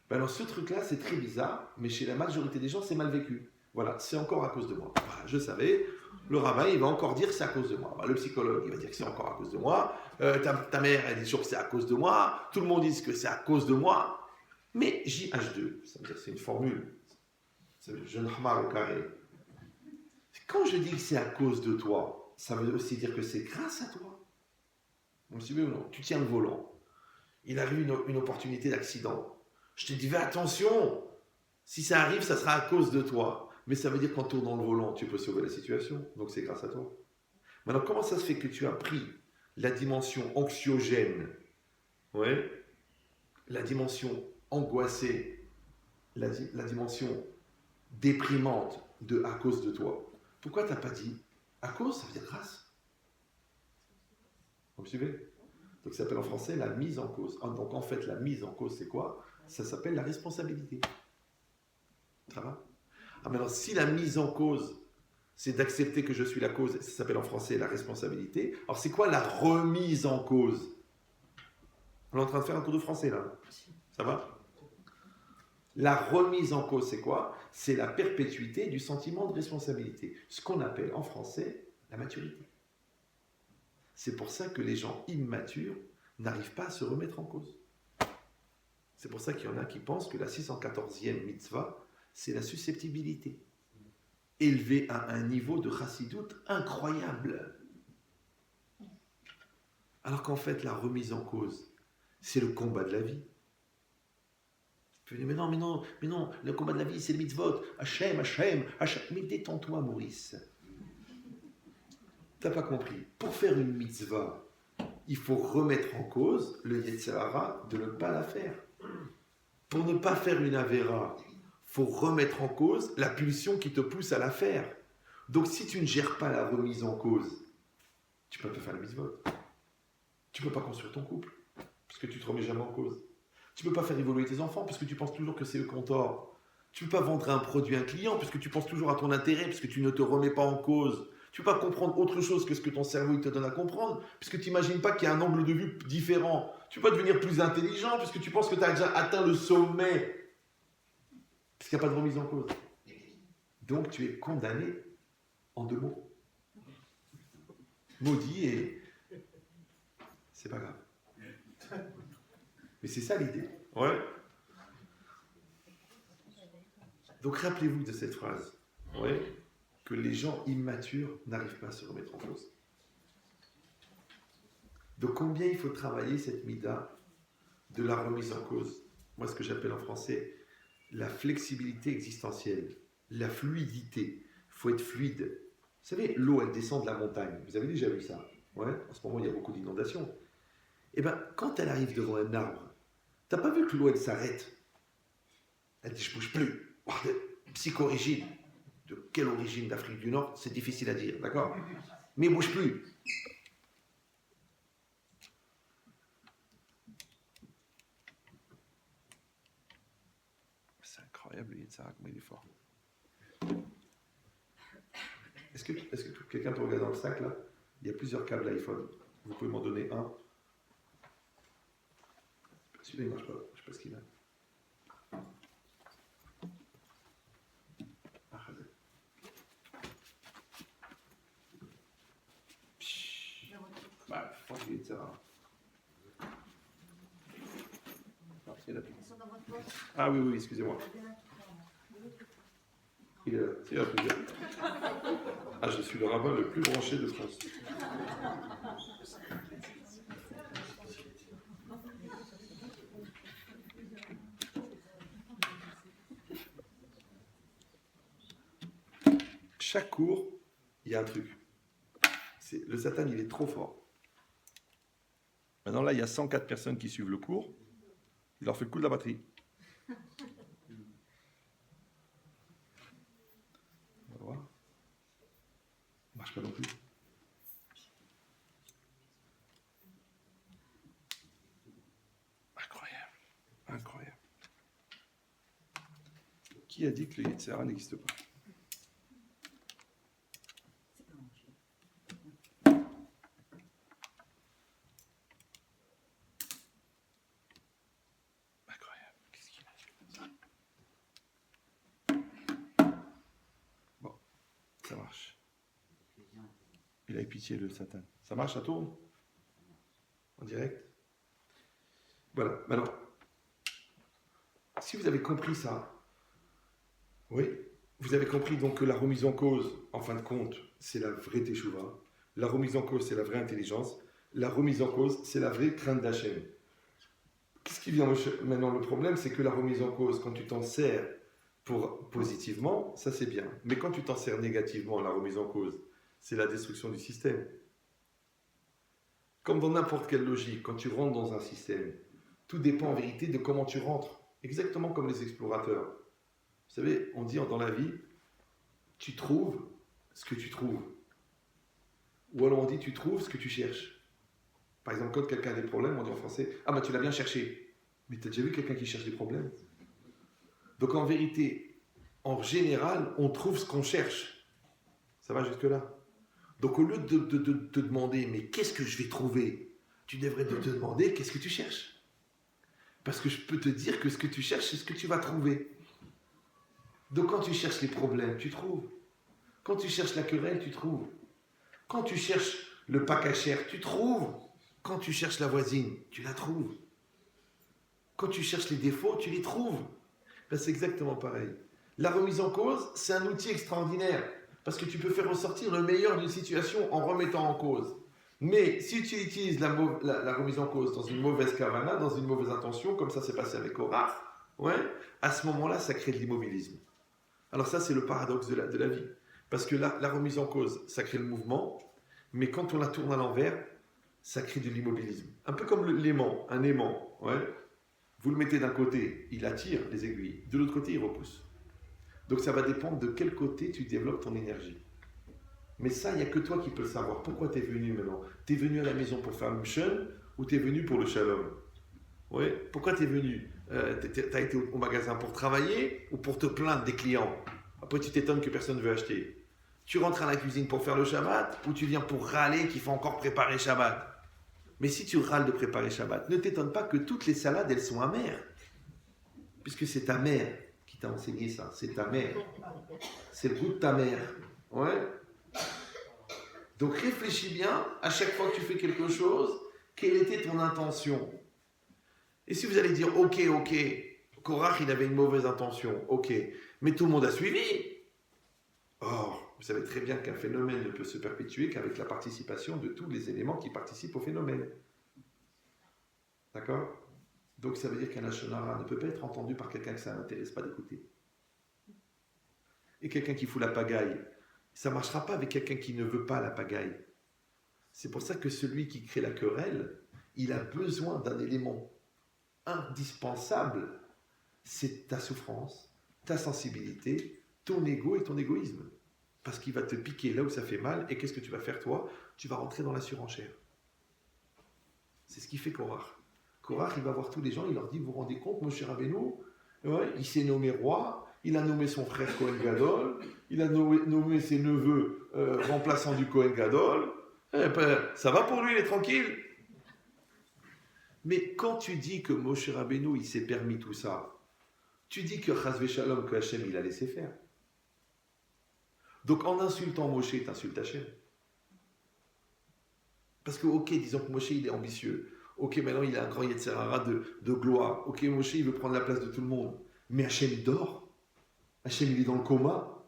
Ben alors ce truc-là, c'est très bizarre, mais chez la majorité des gens, c'est mal vécu. Voilà, c'est encore à cause de moi. Voilà, je savais, le rabbin, il va encore dire que c'est à cause de moi. Ben, le psychologue, il va dire que c'est encore à cause de moi. Ta mère, elle dit toujours que c'est à cause de moi. Tout le monde dit que c'est à cause de moi. Mais JH2, ça veut dire que c'est une formule. Ça veut dire jeune hamar au carré. Quand je dis que c'est à cause de toi, ça veut aussi dire que c'est grâce à toi. Vous me suivez ou non? Tu tiens le volant. Il arrive une opportunité d'accident. Je te dis, fais attention. Si ça arrive, ça sera à cause de toi. Mais ça veut dire qu'en tournant le volant, tu peux sauver la situation. Donc c'est grâce à toi. Maintenant, comment ça se fait que tu as pris la dimension anxiogène, ouais, la dimension angoissée, la dimension déprimante de à cause de toi? Pourquoi tu n'as pas dit à cause, ça veut dire grâce? Vous me suivez? Donc ça s'appelle en français la mise en cause. Donc en fait, la mise en cause, c'est quoi? Ça s'appelle la responsabilité. Ça va? Ah, maintenant, si la mise en cause, c'est d'accepter que je suis la cause, ça s'appelle en français la responsabilité. Alors c'est quoi la remise en cause? On est en train de faire un cours de français là. Ça va? La remise en cause, c'est quoi? C'est la perpétuité du sentiment de responsabilité. Ce qu'on appelle en français la maturité. C'est pour ça que les gens immatures n'arrivent pas à se remettre en cause. C'est pour ça qu'il y en a qui pensent que la 614e mitzvah, c'est la susceptibilité. Élevée à un niveau de chassidoute incroyable. Alors qu'en fait, la remise en cause, c'est le combat de la vie. Tu peux dire, mais non, le combat de la vie, c'est le mitzvot. Hachem. Mais détends-toi, Maurice. T'as pas compris. Pour faire une mitzvah, il faut remettre en cause le Yetzer Hara de ne pas la faire. Pour ne pas faire une avéra, il faut remettre en cause la pulsion qui te pousse à la faire. Donc si tu ne gères pas la remise en cause, tu ne peux pas faire le mitzvot. Tu ne peux pas construire ton couple, parce que tu ne te remets jamais en cause. Tu ne peux pas faire évoluer tes enfants, parce que tu penses toujours que c'est eux qui ont tort. Tu ne peux pas vendre un produit à un client, parce que tu penses toujours à ton intérêt, parce que tu ne te remets pas en cause. Tu ne peux pas comprendre autre chose que ce que ton cerveau il te donne à comprendre, puisque tu n'imagines pas qu'il y a un angle de vue différent. Tu peux pas devenir plus intelligent, puisque tu penses que tu as déjà atteint le sommet, puisqu'il n'y a pas de remise en cause. Donc tu es condamné en 2 mots. Maudit et c'est pas grave. Mais c'est ça l'idée. Ouais. Donc rappelez-vous de cette phrase. Ouais. Que les gens immatures n'arrivent pas à se remettre en cause. Donc combien il faut travailler cette mida de la remise en cause? Moi, ce que j'appelle en français la flexibilité existentielle, la fluidité. Il faut être fluide. Vous savez, l'eau, elle descend de la montagne. Vous avez déjà vu ça? Ouais. En ce moment, il y a beaucoup d'inondations. Eh bien, quand elle arrive devant un arbre, t'as pas vu que l'eau, elle s'arrête? Elle dit, je bouge plus. Psychorigide. De quelle origine d'Afrique du Nord? C'est difficile à dire, d'accord? Mais elle bouge plus. C'est incroyable, le Yitzhak, mais il est fort. Est-ce que quelqu'un peut regarder dans le sac, là? Il y a plusieurs câbles iPhone. Vous pouvez m'en donner un? Celui-là, il marche pas. Je sais pas ce qu'il a. Bah, je pense qu'il est de ça. Ah oui, excusez-moi. Il est là. C'est là, plus bien. Ah, je suis le rabbin le plus branché de France. Chaque cours, il y a un truc. Le Satan, il est trop fort. Maintenant, là, il y a 104 personnes qui suivent le cours. Il leur fait le coup de la batterie. On va voir. Ça ne marche pas non plus. Incroyable. Qui a dit que le Yetzirah n'existe pas? Ça marche. Il a eu pitié, le Satan. Ça marche, ça tourne? En direct? Voilà. Maintenant, si vous avez compris ça, oui, vous avez compris donc que la remise en cause, en fin de compte, c'est la vraie teshuva. La remise en cause, c'est la vraie intelligence. La remise en cause, c'est la vraie crainte d'Hachem. Qu'est-ce qui vient maintenant? Le problème, c'est que la remise en cause, quand tu t'en sers pour positivement, ça c'est bien. Mais quand tu t'en sers négativement, la remise en cause, c'est la destruction du système. Comme dans n'importe quelle logique, quand tu rentres dans un système, tout dépend en vérité de comment tu rentres. Exactement comme les explorateurs. Vous savez, on dit dans la vie, tu trouves ce que tu trouves. Ou alors on dit, tu trouves ce que tu cherches. Par exemple, quand quelqu'un a des problèmes, on dit en français, ah bah tu l'as bien cherché. Mais tu as déjà vu quelqu'un qui cherche des problèmes? Donc en vérité, en général, on trouve ce qu'on cherche. Ça va jusque-là? Donc au lieu de te demander, mais qu'est-ce que je vais trouver? Tu devrais te demander, qu'est-ce que tu cherches? Parce que je peux te dire que ce que tu cherches, c'est ce que tu vas trouver. Donc quand tu cherches les problèmes, tu trouves. Quand tu cherches la querelle, tu trouves. Quand tu cherches le pas cachère, tu trouves. Quand tu cherches la voisine, tu la trouves. Quand tu cherches les défauts, tu les trouves. Ben, c'est exactement pareil. La remise en cause, c'est un outil extraordinaire. Parce que tu peux faire ressortir le meilleur d'une situation en remettant en cause. Mais si tu utilises la remise en cause dans une mauvaise kavana, dans une mauvaise intention, comme ça s'est passé avec Korach, ouais, à ce moment-là, ça crée de l'immobilisme. Alors ça, c'est le paradoxe de la vie. Parce que la remise en cause, ça crée le mouvement, mais quand on la tourne à l'envers, ça crée de l'immobilisme. Un peu comme l'aimant, un aimant. Ouais. Vous le mettez d'un côté, il attire les aiguilles. De l'autre côté, il repousse. Donc ça va dépendre de quel côté tu développes ton énergie. Mais ça, il n'y a que toi qui peux le savoir. Pourquoi tu es venu maintenant? Tu es venu à la maison pour faire le mshon ou tu es venu pour le shalom? Ouais. Pourquoi tu es venu? Tu as été au magasin pour travailler ou pour te plaindre des clients? Après, tu t'étonnes que personne ne veut acheter. Tu rentres à la cuisine pour faire le Shabbat ou tu viens pour râler qu'il faut encore préparer Shabbat? Mais si tu râles de préparer Shabbat, ne t'étonne pas que toutes les salades, elles sont amères. Puisque c'est ta mère qui t'a enseigné ça. C'est ta mère. C'est le goût de ta mère. Ouais. Donc réfléchis bien, à chaque fois que tu fais quelque chose, quelle était ton intention? Et si vous allez dire, ok, Korach, il avait une mauvaise intention, ok, mais tout le monde a suivi. Or, vous savez très bien qu'un phénomène ne peut se perpétuer qu'avec la participation de tous les éléments qui participent au phénomène. D'accord? Donc ça veut dire qu'un lashon hara ne peut pas être entendu par quelqu'un que ça n'intéresse pas d'écouter. Et quelqu'un qui fout la pagaille, ça ne marchera pas avec quelqu'un qui ne veut pas la pagaille. C'est pour ça que celui qui crée la querelle, il a besoin d'un élément indispensable, c'est ta souffrance, ta sensibilité, ton ego et ton égoïsme. Parce qu'il va te piquer là où ça fait mal, et qu'est-ce que tu vas faire toi? Tu vas rentrer dans la surenchère. C'est ce qui fait Korach. Korach, il va voir tous les gens, il leur dit, vous vous rendez compte, Moshe Rabbeinu, ouais, il s'est nommé roi, il a nommé son frère Kohen Gadol, il a nommé ses neveux remplaçants du Kohen Gadol, ben, ça va pour lui, il est tranquille. Mais quand tu dis que Moshe Rabbeinu, il s'est permis tout ça, tu dis que Chas Shalom, que Hachem, il a laissé faire. Donc en insultant Moshe, tu insultes Hachem. Parce que, ok, disons que Moshe, il est ambitieux. Ok, maintenant, il a un grand Yetzirara de gloire. Ok, Moshe, il veut prendre la place de tout le monde. Mais Hachem, il dort. Hachem, il est dans le coma.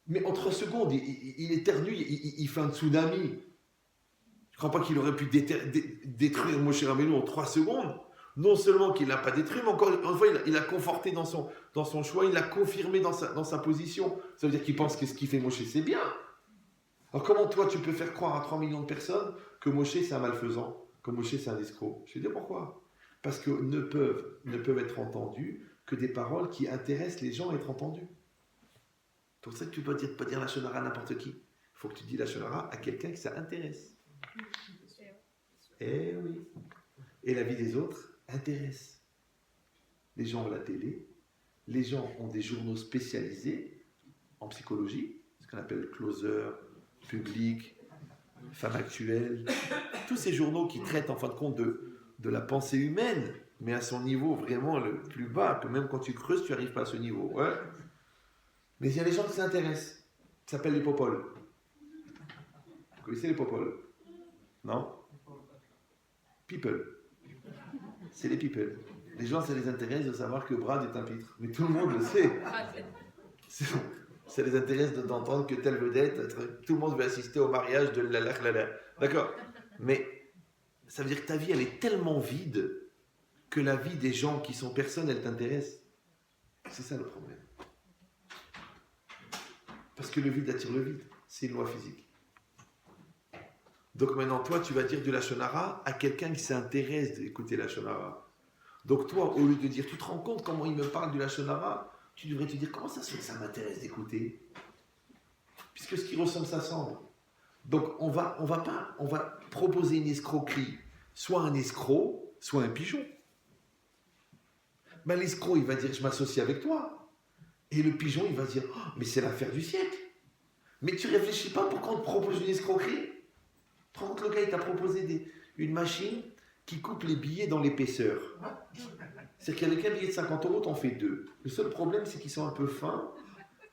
Mais en 3 secondes, il éternue, il fait un tsunami. Je ne crois pas qu'il aurait pu détruire Moshe Rabbeinu en 3 secondes. Non seulement qu'il ne l'a pas détruit, mais encore une fois, il l'a conforté dans son choix, il l'a confirmé dans sa position. Ça veut dire qu'il pense que ce qu'il fait Moshe, c'est bien. Alors comment toi, tu peux faire croire à 3 millions de personnes que Moshe, c'est un malfaisant, que Moshe, c'est un escroc? Je vais dire pourquoi. Parce que ne peuvent être entendues que des paroles qui intéressent les gens à être entendues. C'est pour ça que tu ne peux pas dire la shonara à n'importe qui. Il faut que tu dis la shonara à quelqu'un qui ça intéresse. Eh oui. Et la vie des autres intéresse. Les gens ont la télé, les gens ont des journaux spécialisés en psychologie, ce qu'on appelle Closer, Public, Femme Actuelle, tous ces journaux qui traitent en fin de compte de la pensée humaine, mais à son niveau vraiment le plus bas, que même quand tu creuses, tu n'arrives pas à ce niveau. Ouais. Mais il y a des gens qui s'intéressent. Ça s'appelle les popoles. Vous connaissez les popoles? Non? People. C'est les people. Les gens, ça les intéresse de savoir que Brad est un pitre. Mais tout le monde le sait. Ça les intéresse d'entendre que telle vedette, tout le monde veut assister au mariage de la. D'accord? Mais ça veut dire que ta vie, elle est tellement vide que la vie des gens qui sont personnes, elle t'intéresse. C'est ça le problème. Parce que le vide attire le vide. C'est une loi physique. Donc maintenant, toi, tu vas dire de la shonara à quelqu'un qui s'intéresse d'écouter la shonara. Donc toi, au lieu de dire, tu te rends compte comment il me parle de la shonara, tu devrais te dire, comment ça se fait que ça m'intéresse d'écouter? Puisque ce qui ressemble, ça semble. Donc on va proposer une escroquerie, soit un escroc, soit un pigeon. Ben, l'escroc, il va dire, je m'associe avec toi. Et le pigeon, il va dire, oh, mais c'est l'affaire du siècle. Mais tu réfléchis pas pourquoi on te propose une escroquerie? Tu te rends compte, le gars, il t'a proposé une machine qui coupe les billets dans l'épaisseur. C'est-à-dire qu'avec un billet de 50 euros, t'en fais 2. Le seul problème, c'est qu'ils sont un peu fins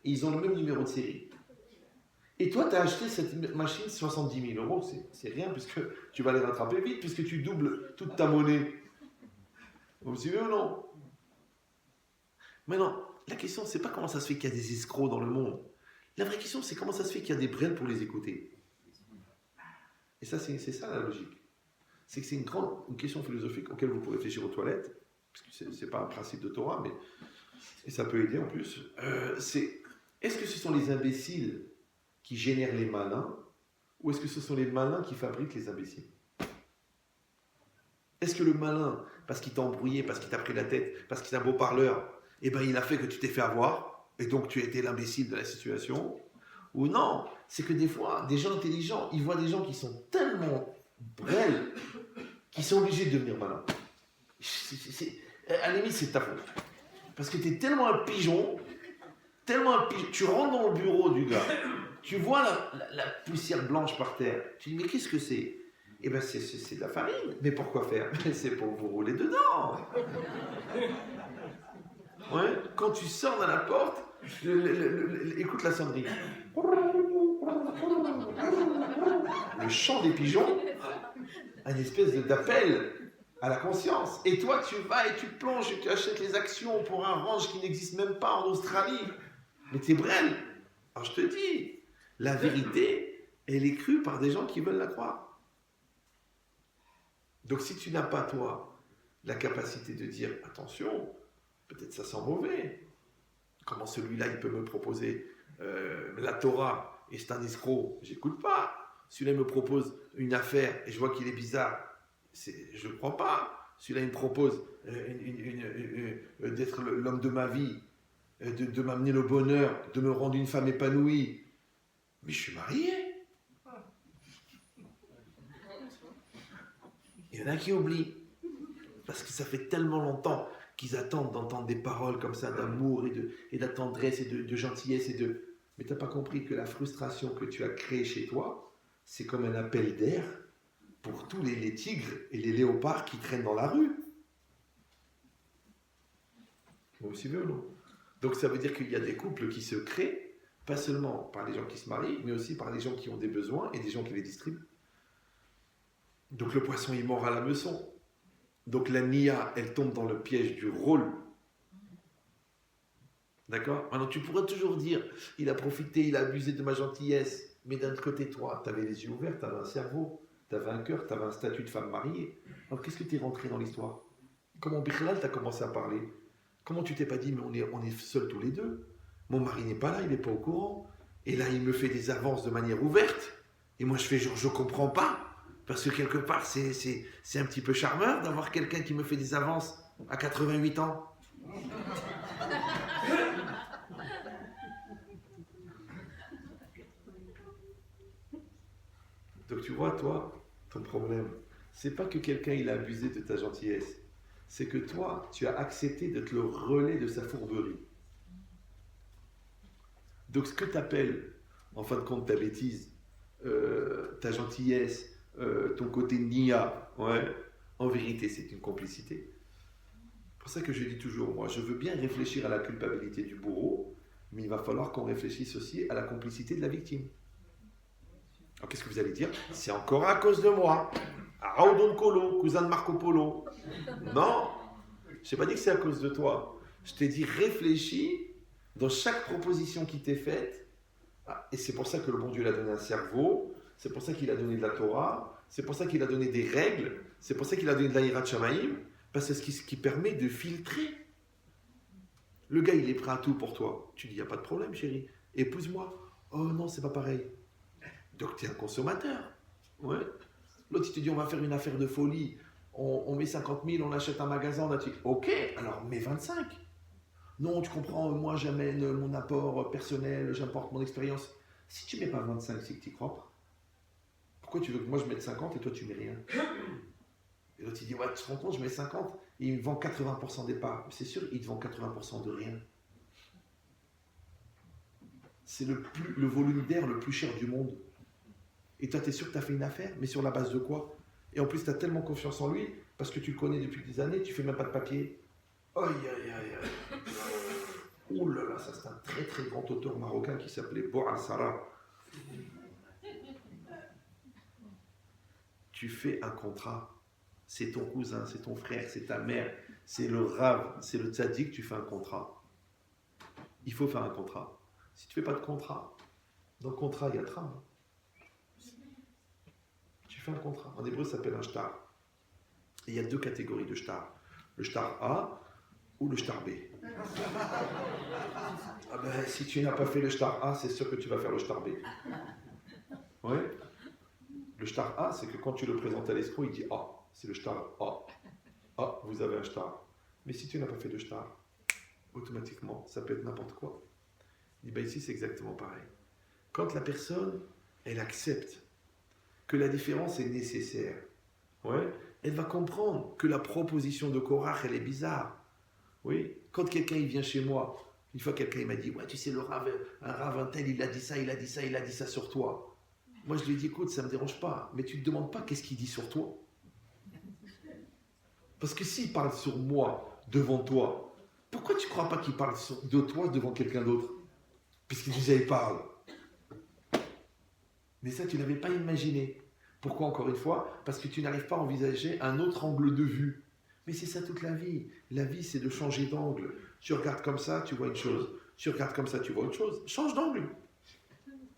et ils ont le même numéro de série. Et toi, tu as acheté cette machine 70 000 euros. C'est rien, puisque tu vas les rattraper vite, puisque tu doubles toute ta monnaie. Vous me suivez ou non? Maintenant, la question, c'est pas comment ça se fait qu'il y a des escrocs dans le monde. La vraie question, c'est comment ça se fait qu'il y a des brels pour les écouter. Et ça, c'est ça la logique. C'est que c'est une question philosophique auquel vous pouvez réfléchir aux toilettes, parce que c'est pas un principe de Torah, mais et ça peut aider en plus. Est-ce que ce sont les imbéciles qui génèrent les malins, ou est-ce que ce sont les malins qui fabriquent les imbéciles? Est-ce que le malin, parce qu'il t'a embrouillé, parce qu'il t'a pris la tête, parce qu'il est un beau parleur, eh ben il a fait que tu t'es fait avoir, et donc tu as été l'imbécile de la situation? Ou non, c'est que des fois, des gens intelligents, ils voient des gens qui sont tellement brels, qui sont obligés de devenir malins. À la limite, c'est ta faute. Parce que tu es tellement un pigeon, tu rentres dans le bureau du gars, tu vois la poussière blanche par terre, tu dis mais qu'est-ce que c'est? Eh bien c'est de la farine. Mais pourquoi faire? C'est pour vous rouler dedans. Ouais, quand tu sors de la porte, écoute la sonnerie. Le chant des pigeons, un espèce d'appel à la conscience. Et toi, tu vas et tu plonges et tu achètes les actions pour un range qui n'existe même pas en Australie. Mais t'es brel. Alors je te dis, la vérité, elle est crue par des gens qui veulent la croire. Donc si tu n'as pas, toi, la capacité de dire, attention, peut-être ça sent mauvais. Comment celui-là, il peut me proposer la Torah et c'est un escroc, j'écoute pas. Celui-là, il me propose une affaire et je vois qu'il est bizarre, je ne crois pas. Celui-là, il me propose d'être l'homme de ma vie, de m'amener le bonheur, de me rendre une femme épanouie. Mais je suis marié. Il y en a qui oublient. Parce que ça fait tellement longtemps qu'ils attendent d'entendre des paroles comme ça, d'amour et de tendresse et de gentillesse. Mais tu n'as pas compris que la frustration que tu as créée chez toi, c'est comme un appel d'air pour tous les tigres et les léopards qui traînent dans la rue. Vous me suivez ou non? Donc ça veut dire qu'il y a des couples qui se créent, pas seulement par les gens qui se marient, mais aussi par les gens qui ont des besoins et des gens qui les distribuent. Donc le poisson, il mord à la meçon. Donc la Nia, elle tombe dans le piège du rôle. D'accord? Maintenant, tu pourrais toujours dire, il a profité, il a abusé de ma gentillesse. Mais d'un autre côté, toi, tu avais les yeux ouverts, tu avais un cerveau, tu avais un cœur, tu avais un statut de femme mariée. Alors qu'est-ce que tu es rentré dans l'histoire? Comment Bichlal t'a commencé à parler? Comment tu t'es pas dit, mais on est seuls tous les deux? Mon mari n'est pas là, il n'est pas au courant. Et là, il me fait des avances de manière ouverte. Et moi, je fais genre, je comprends pas. Parce que quelque part, c'est un petit peu charmeur d'avoir quelqu'un qui me fait des avances à 88 ans. Donc tu vois, toi, ton problème, c'est pas que quelqu'un il a abusé de ta gentillesse. C'est que toi, tu as accepté d'être le relais de sa fourberie. Donc ce que tu appelles, en fin de compte, ta bêtise, ta gentillesse, ton côté nia, ouais, en vérité, c'est une complicité. C'est pour ça que je dis toujours, moi, je veux bien réfléchir à la culpabilité du bourreau, mais il va falloir qu'on réfléchisse aussi à la complicité de la victime. Alors qu'est-ce que vous allez dire? C'est encore à cause de moi. Raoudon Colo, cousin de Marco Polo. Non, je t'ai pas dit que c'est à cause de toi. Je t'ai dit réfléchis dans chaque proposition qui t'est faite. Ah, et c'est pour ça que le bon Dieu l'a donné un cerveau. C'est pour ça qu'il a donné de la Torah. C'est pour ça qu'il a donné des règles. C'est pour ça qu'il a donné de l'Aïrat Shamaïm. Parce que c'est ce qui permet de filtrer. Le gars, il est prêt à tout pour toi. Tu dis, il n'y a pas de problème, chérie. Épouse-moi. Oh non, c'est pas pareil. Donc tu es un consommateur. Ouais. L'autre, il te dit, on va faire une affaire de folie. On met 50 000, on achète un magasin. On a dit, ok, alors mets 25. Non, tu comprends, moi j'amène mon apport personnel, j'apporte mon expérience. Si tu mets pas 25, c'est que tu y crois pas. Pourquoi tu veux que moi je mette 50 et toi tu mets rien? Et l'autre il dit, ouais, tu te rends compte, je mets 50 et il me vend 80% des parts. C'est sûr, il te vend 80% de rien. C'est le volume d'air le plus cher du monde. Et toi, tu es sûr que tu as fait une affaire, mais sur la base de quoi? Et en plus, tu as tellement confiance en lui, parce que tu le connais depuis des années, tu fais même pas de papier. Aïe, aïe, aïe, aïe. Ouh là là, ça c'est un très très grand auteur marocain qui s'appelait Boual Sarah. Tu fais un contrat. C'est ton cousin, c'est ton frère, c'est ta mère, c'est le Rav, c'est le tzaddik, tu fais un contrat. Il faut faire un contrat. Si tu ne fais pas de contrat, dans le contrat, il y a train. Tu fais un contrat. En hébreu, ça s'appelle un shtar. Et il y a deux catégories de shtar. Le shtar A ou le shtar B. Ah ben, si tu n'as pas fait le shtar A, c'est sûr que tu vas faire le shtar B. Oui. Le shtar A, c'est que quand tu le présentes à l'escroc, il dit Ah, c'est le shtar A. Ah, vous avez un shtar. Mais si tu n'as pas fait de shtar, automatiquement, ça peut être n'importe quoi. Il dit ben ici, c'est exactement pareil. Quand la personne, elle accepte que la différence est nécessaire, ouais, elle va comprendre que la proposition de Korach, elle est bizarre. Oui, quand quelqu'un il vient chez moi, une fois quelqu'un il m'a dit, ouais, tu sais, le Rav, un Rav un tel, il a dit ça, il a dit ça, il a dit ça sur toi. Moi, je lui ai dit, écoute, ça ne me dérange pas, mais tu ne te demandes pas qu'est-ce qu'il dit sur toi. Parce que s'il parle sur moi, devant toi, pourquoi tu ne crois pas qu'il parle de toi devant quelqu'un d'autre? Puisqu'il déjà il parle. Mais ça, tu n'avais pas imaginé. Pourquoi, encore une fois? Parce que tu n'arrives pas à envisager un autre angle de vue. Mais c'est ça toute la vie. La vie, c'est de changer d'angle. Tu regardes comme ça, tu vois une chose. Tu regardes comme ça, tu vois autre chose. Change d'angle.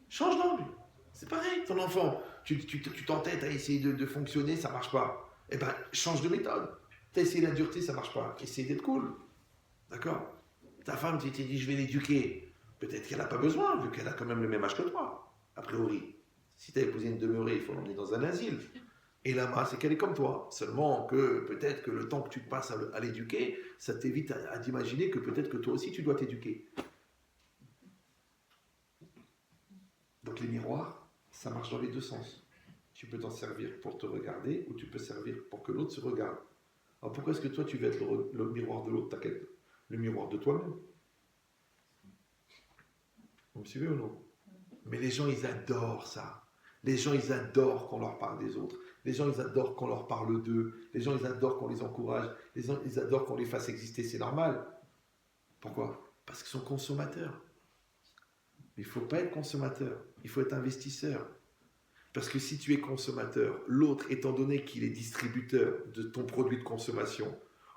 Change d'angle. C'est pareil, ton enfant. Tu t'entêtes à essayer de fonctionner, ça ne marche pas. Eh bien, change de méthode. Tu as essayé la dureté, ça ne marche pas. Essaye d'être cool. D'accord? Ta femme, tu t'es dit, je vais l'éduquer. Peut-être qu'elle n'a pas besoin, vu qu'elle a quand même le même âge que toi, a priori. Si tu as épousé une demeurée, il faut l'emmener dans un asile. Et là-bas, c'est qu'elle est comme toi. Seulement que peut-être que le temps que tu passes à l'éduquer, ça t'évite à t'imaginer que peut-être que toi aussi, tu dois t'éduquer. Donc les miroirs, ça marche dans les deux sens. Tu peux t'en servir pour te regarder ou tu peux servir pour que l'autre se regarde. Alors pourquoi est-ce que toi, tu veux être le miroir de l'autre? T'as le miroir de toi-même. Vous me suivez ou non? Mais les gens, ils adorent ça. Les gens, ils adorent qu'on leur parle des autres. Les gens, ils adorent qu'on leur parle d'eux. Les gens, ils adorent qu'on les encourage. Les gens, ils adorent qu'on les fasse exister. C'est normal. Pourquoi? Parce qu'ils sont consommateurs. Mais il ne faut pas être consommateur. Il faut être investisseur. Parce que si tu es consommateur, l'autre, étant donné qu'il est distributeur de ton produit de consommation,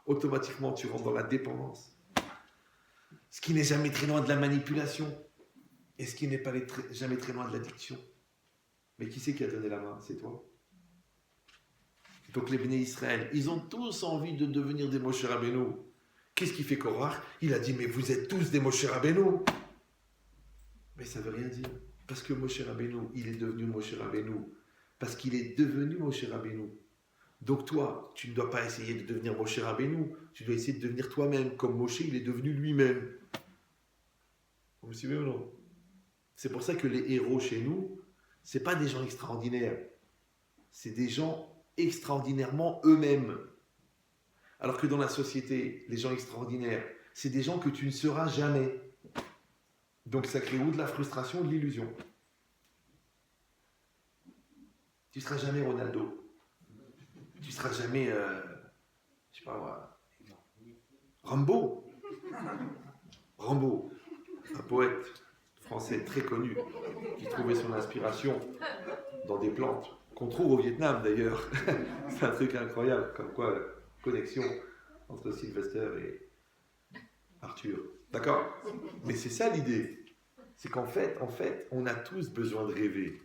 automatiquement, tu rentres dans la dépendance. Ce qui n'est jamais très loin de la manipulation. Et ce qui n'est pas jamais très loin de l'addiction. Mais qui c'est qui a donné la main? C'est toi. Donc les Béné Israël, ils ont tous envie de devenir des Moshe Rabbeinu. Qu'est-ce qu'il fait Korach? Il a dit, mais vous êtes tous des Moshe Rabbeinu. Mais ça ne veut rien dire. Parce que Moshe Rabbeinu, il est devenu Moshe Rabbeinu. Parce qu'il est devenu Moshe Rabbeinu. Donc toi, tu ne dois pas essayer de devenir Moshe Rabbeinu. Tu dois essayer de devenir toi-même, comme Moshe, il est devenu lui-même. Vous me suivez ou non? C'est pour ça que les héros chez nous, ce n'est pas des gens extraordinaires. C'est des gens extraordinairement eux-mêmes. Alors que dans la société, les gens extraordinaires, c'est des gens que tu ne seras jamais. Donc ça crée ou de la frustration ou de l'illusion. Tu ne seras jamais Ronaldo. Tu ne seras jamais, je sais pas moi, Rambo. Rambo, un poète français très connu, qui trouvait son inspiration dans des plantes, qu'on trouve au Vietnam d'ailleurs. C'est un truc incroyable, comme quoi connexion entre Sylvester et Arthur. D'accord? Mais c'est ça l'idée. C'est qu'en fait, on a tous besoin de rêver.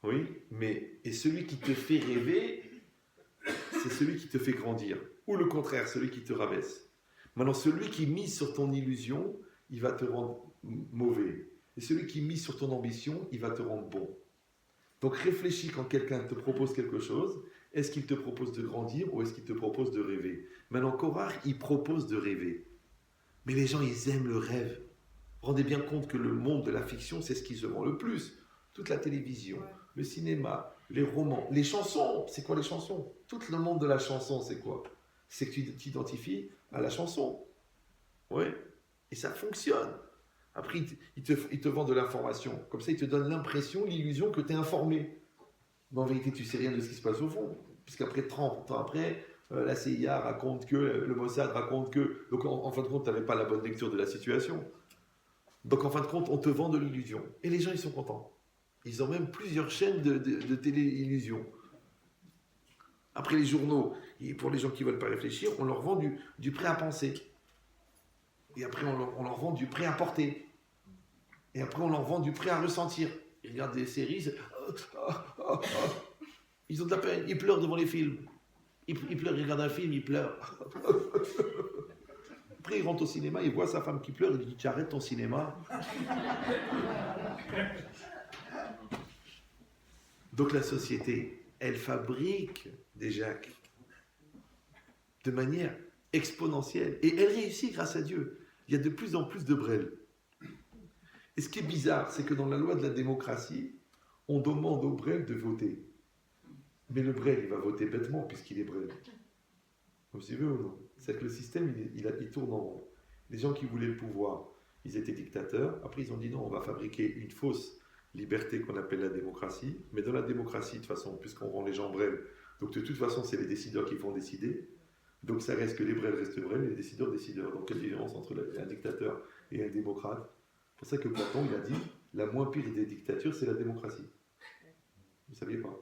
Oui, et celui qui te fait rêver, c'est celui qui te fait grandir. Ou le contraire, celui qui te rabaisse. Maintenant, celui qui mise sur ton illusion, il va te rendre mauvais. Et celui qui mise sur ton ambition, il va te rendre bon. Donc réfléchis quand quelqu'un te propose quelque chose. Est-ce qu'il te propose de grandir ou est-ce qu'il te propose de rêver? Maintenant, Korach, il propose de rêver. Mais les gens, ils aiment le rêve. Rendez bien compte que le monde de la fiction, c'est ce qui se vend le plus. Toute la télévision, le cinéma, les romans, les chansons. C'est quoi les chansons? Tout le monde de la chanson, c'est quoi? C'est que tu t'identifies à la chanson. Oui. Et ça fonctionne. Après, il te vend de l'information. Comme ça, il te donne l'impression, l'illusion que tu es informé. Mais en vérité, tu ne sais rien de ce qui se passe au fond. Puisqu'après 30 ans après, la CIA raconte que, le Mossad raconte que... Donc, en fin de compte, tu n'avais pas la bonne lecture de la situation. Donc, en fin de compte, on te vend de l'illusion. Et les gens, ils sont contents. Ils ont même plusieurs chaînes de télé-illusion. Après les journaux, et pour les gens qui ne veulent pas réfléchir, on leur vend du prêt à penser. Et après, on leur vend du prêt à porter. Et après, on leur vend du prêt à ressentir. Ils regardent des séries, ils ont de la peine, ils pleurent devant les films. Ils pleurent, ils regardent un film, ils pleurent. Après, il rentre au cinéma, il voit sa femme qui pleure, il lui dit, tu arrêtes ton cinéma. Donc la société, elle fabrique des Jacques de manière exponentielle. Et elle réussit grâce à Dieu. Il y a de plus en plus de Brel. Et ce qui est bizarre, c'est que dans la loi de la démocratie, on demande au Brel de voter. Mais le Brel, il va voter bêtement puisqu'il est Brel. Vous suivez ou non? C'est que le système, il tourne en rond. Les gens qui voulaient le pouvoir, ils étaient dictateurs. Après, ils ont dit non, on va fabriquer une fausse liberté qu'on appelle la démocratie. Mais dans la démocratie, de toute façon, puisqu'on rend les gens Brel, donc de toute façon, c'est les décideurs qui vont décider. Donc ça reste que les Brel restent Brel et les décideurs décideurs. Donc quelle différence entre un dictateur et un démocrate? C'est pour ça que Platon, il a dit, la moins pire des dictatures, c'est la démocratie. Vous ne saviez pas?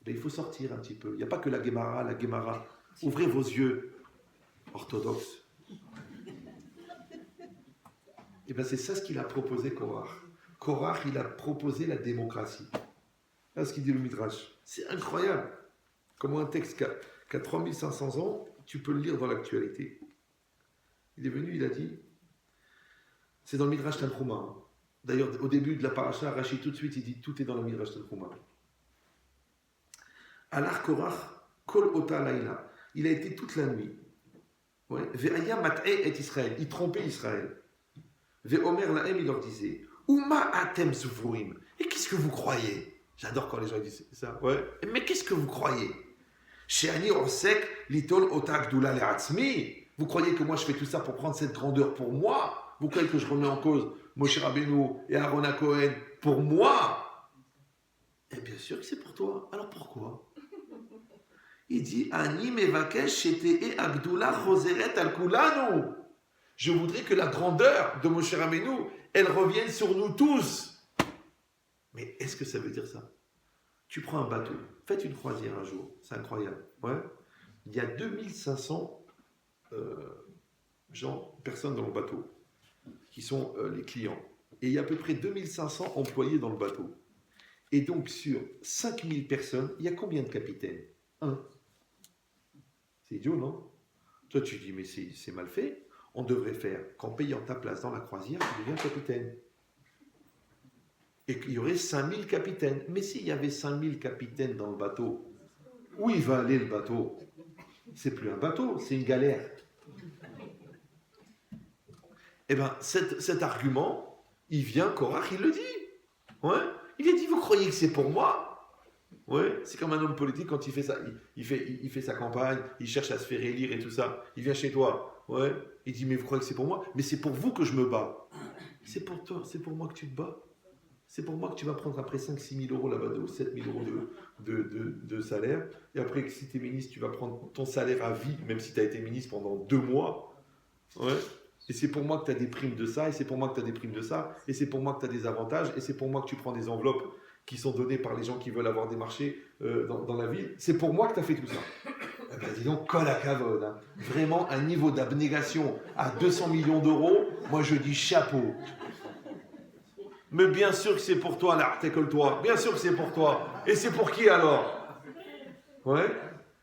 Mais il faut sortir un petit peu. Il n'y a pas que la Guémara. Ouvrez vos yeux, orthodoxes. Et bien c'est ça ce qu'il a proposé Korach. Korach, il a proposé la démocratie. Là, ce qu'il dit le Midrash. C'est incroyable. Comment un texte qui a 3500 ans, tu peux le lire dans l'actualité. Il est venu, il a dit, c'est dans le Midrash Tanchuma. D'ailleurs, au début de la paracha, Rachid tout de suite, il dit, tout est dans le Midrash Tanchuma. Alar Korach, kol ota laïla. Il a été toute la nuit. Ve'aya mat'e et Israël. Il trompait Israël. Ve'omer lahem, il leur disait, Uma atem sufurim. Et qu'est-ce que vous croyez? J'adore quand les gens disent ça. Ouais. Mais qu'est-ce que vous croyez? She'ani osek litol ota gdula le'atzmi. Vous croyez que moi je fais tout ça pour prendre cette grandeur pour moi? Vous croyez que je remets en cause Moshe Rabbeinu et Aaron Cohen pour moi? Eh bien sûr que c'est pour toi. Alors pourquoi? Il dit Ani mevakesh shete agdula choseret al kulanu. Je voudrais que la grandeur de Moshe Rabbeinu, elle revienne sur nous tous. Mais est-ce que ça veut dire ça? Tu prends un bateau, faites une croisière un jour, c'est incroyable. Ouais. Il y a 2500 personnes dans le bateau, qui sont les clients. Et il y a à peu près 2500 employés dans le bateau. Et donc sur 5000 personnes, il y a combien de capitaines? Un. C'est idiot, non? Toi tu dis, mais c'est mal fait. On devrait faire qu'en payant ta place dans la croisière, tu deviens capitaine. Et qu'il y aurait 5000 capitaines. Mais s'il y avait 5000 capitaines dans le bateau, où il va aller le bateau? C'est plus un bateau, c'est une galère. Eh bien, cet argument, il vient, Korach, il le dit. Ouais. Il a dit, vous croyez que c'est pour moi? Ouais. C'est comme un homme politique quand il fait ça. Il fait sa campagne, il cherche à se faire élire et tout ça. Il vient chez toi. Ouais. Il dit, mais vous croyez que c'est pour moi? Mais c'est pour vous que je me bats. C'est pour toi, c'est pour moi que tu te bats. C'est pour moi que tu vas prendre après 5-6 000 euros là-bas, ou 7 000 euros de salaire. Et après, si tu es ministre, tu vas prendre ton salaire à vie, même si tu as été ministre pendant 2 mois. Ouais. Et c'est pour moi que tu as des primes de ça, et c'est pour moi que tu as des primes de ça, et c'est pour moi que tu as des avantages, et c'est pour moi que tu prends des enveloppes qui sont données par les gens qui veulent avoir des marchés dans la ville. C'est pour moi que tu as fait tout ça. Eh ben, dis donc, colle à cavode. Hein. Vraiment, un niveau d'abnégation à 200 millions d'euros, moi je dis chapeau. Mais bien sûr que c'est pour toi, là, t'école-toi. Bien sûr que c'est pour toi. Et c'est pour qui alors? Ouais.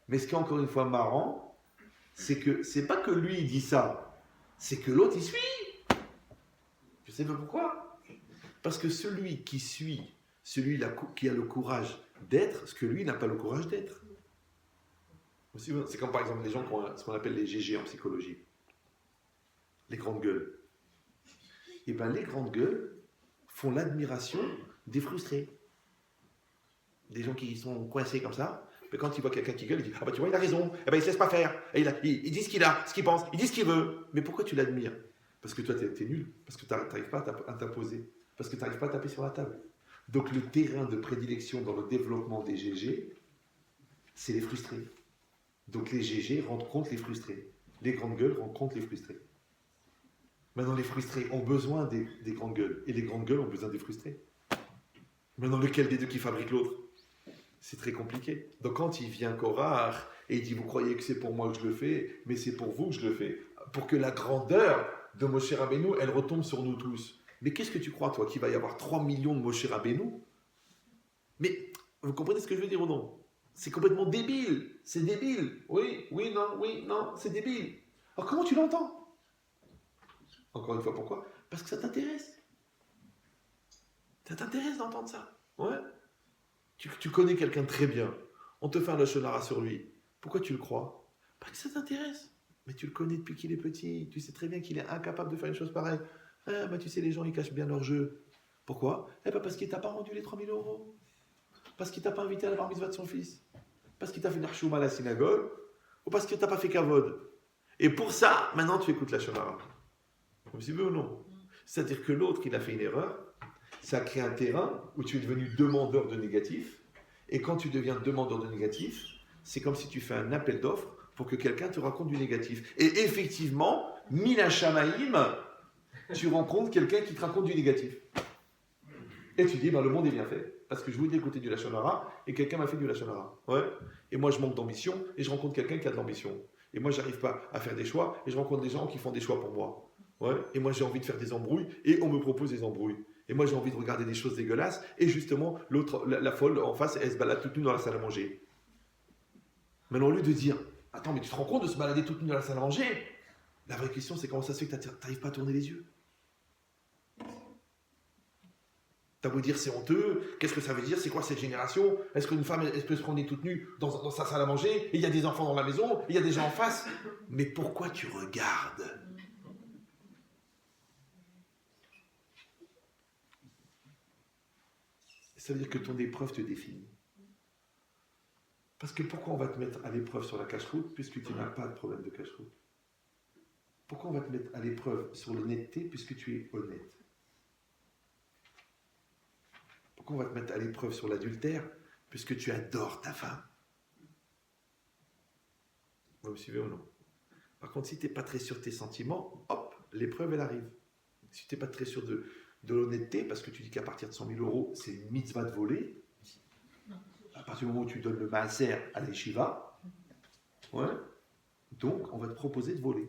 Mais ce qui est encore une fois marrant, c'est que c'est pas que lui il dit ça, c'est que l'autre il suit. Je sais pas pourquoi. Parce que celui qui suit, celui qui a le courage d'être, ce que lui n'a pas le courage d'être. C'est comme par exemple les gens qui ont ce qu'on appelle les GG en psychologie. Les grandes gueules. Et bien les grandes gueules font l'admiration des frustrés. Des gens qui sont coincés comme ça. Mais quand ils voient quelqu'un qui gueule, ils disent, ah bah tu vois, il a raison. Eh ben il se laisse pas faire. Et il dit ce qu'il a, ce qu'il pense, il dit ce qu'il veut. Mais pourquoi tu l'admires? Parce que toi, t'es nul. Parce que tu n'arrives pas à t'imposer. Parce que tu n'arrives pas à taper sur la table. Donc le terrain de prédilection dans le développement des GG, c'est les frustrés. Donc les GG rencontrent les frustrés. Les grandes gueules rencontrent les frustrés. Maintenant, les frustrés ont besoin des grandes gueules. Et les grandes gueules ont besoin des frustrés. Maintenant, lequel des deux qui fabrique l'autre? C'est très compliqué. Donc quand il vient Korach et il dit, vous croyez que c'est pour moi que je le fais, mais c'est pour vous que je le fais. Pour que la grandeur de Moshe Rabbeinu, elle retombe sur nous tous. Mais qu'est-ce que tu crois, toi, qu'il va y avoir 3 millions de Moshe Rabbeinu? Mais vous comprenez ce que je veux dire ou non? C'est complètement débile. C'est débile. Oui, non, c'est débile. Alors comment tu l'entends? Encore une fois, pourquoi? Parce que ça t'intéresse. Ça t'intéresse d'entendre ça. Ouais. Tu connais quelqu'un très bien. On te fait un lashon hara sur lui. Pourquoi tu le crois? Parce que ça t'intéresse. Mais tu le connais depuis qu'il est petit. Tu sais très bien qu'il est incapable de faire une chose pareille. Ah, bah, tu sais, les gens, ils cachent bien leur jeu. Pourquoi? Eh ben parce qu'il t'a pas rendu les 3 000 euros. Parce qu'il t'a pas invité à la bar mitzvah de son fils. Parce qu'il t'a fait une chouma à la synagogue. Ou parce qu'il t'a pas fait kavod. Et pour ça, maintenant, tu écoutes la lashon hara. Vous savez ou non? C'est-à-dire que l'autre, il a fait une erreur. Ça crée un terrain où tu es devenu demandeur de négatif. Et quand tu deviens demandeur de négatif, c'est comme si tu fais un appel d'offres pour que quelqu'un te raconte du négatif. Et effectivement, Mina Shamaïm, tu rencontres quelqu'un qui te raconte du négatif. Et tu dis, ben, le monde est bien fait. Parce que je voulais écouter du lashon hara et quelqu'un m'a fait du lashon hara. Ouais. Et moi, je manque d'ambition et je rencontre quelqu'un qui a de l'ambition. Et moi, j'arrive pas à faire des choix et je rencontre des gens qui font des choix pour moi. Ouais. Et moi, j'ai envie de faire des embrouilles et on me propose des embrouilles. Et moi, j'ai envie de regarder des choses dégueulasses. Et justement, l'autre, la folle en face, elle se balade toute nue dans la salle à manger. Maintenant, au lieu de dire, attends, mais tu te rends compte de se balader toute nue dans la salle à manger? La vraie question, c'est comment ça se fait que tu n'arrives pas à tourner les yeux? T'as beau dire c'est honteux, qu'est-ce que ça veut dire? C'est quoi cette génération? Est-ce qu'une femme elle peut se promener toute nue dans sa salle à manger? Et il y a des enfants dans la maison, et il y a des gens en face. Mais pourquoi tu regardes? Ça veut dire que ton épreuve te définit. Parce que pourquoi on va te mettre à l'épreuve sur la cache-route puisque tu n'as pas de problème de cache-route? Pourquoi on va te mettre à l'épreuve sur l'honnêteté puisque tu es honnête? Pourquoi on va te mettre à l'épreuve sur l'adultère puisque tu adores ta femme? Vous me suivez ou non? Par contre, si tu n'es pas très sûr de tes sentiments, hop, l'épreuve, elle arrive. Si tu n'es pas très sûr de l'honnêteté, parce que tu dis qu'à partir de 100 000 euros, c'est une mitzvah de voler, à partir du moment où tu donnes le maaser à l'Eshiva, ouais, donc on va te proposer de voler.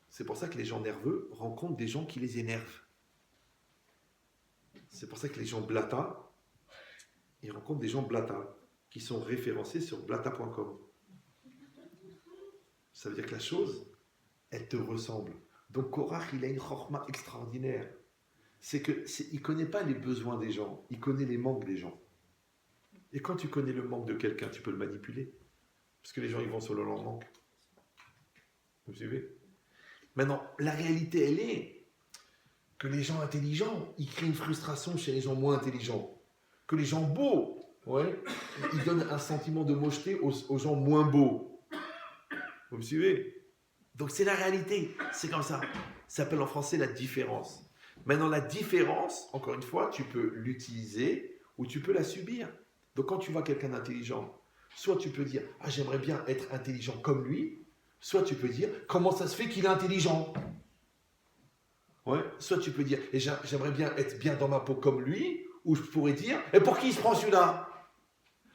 C'est pour ça que les gens nerveux rencontrent des gens qui les énervent. C'est pour ça que les gens blata, ils rencontrent des gens blata, qui sont référencés sur blata.com. Ça veut dire que la chose, elle te ressemble. Donc Korach, il a une chorma extraordinaire. Il ne connaît pas les besoins des gens, il connaît les manques des gens. Et quand tu connais le manque de quelqu'un, tu peux le manipuler. Parce que les gens, ils vont selon leur manque. Vous suivez? Maintenant, la réalité, elle est que les gens intelligents, ils créent une frustration chez les gens moins intelligents. Que les gens beaux, ouais, ils donnent un sentiment de mocheté aux gens moins beaux. Vous me suivez? Donc c'est la réalité, c'est comme ça. Ça s'appelle en français la différence. Maintenant, la différence, encore une fois, tu peux l'utiliser ou tu peux la subir. Donc quand tu vois quelqu'un d'intelligent, soit tu peux dire « Ah, j'aimerais bien être intelligent comme lui », soit tu peux dire « Comment ça se fait qu'il est intelligent ?» Ouais. Soit tu peux dire « J'aimerais bien être bien dans ma peau comme lui », ou je pourrais dire « Et pour qui il se prend celui-là ?»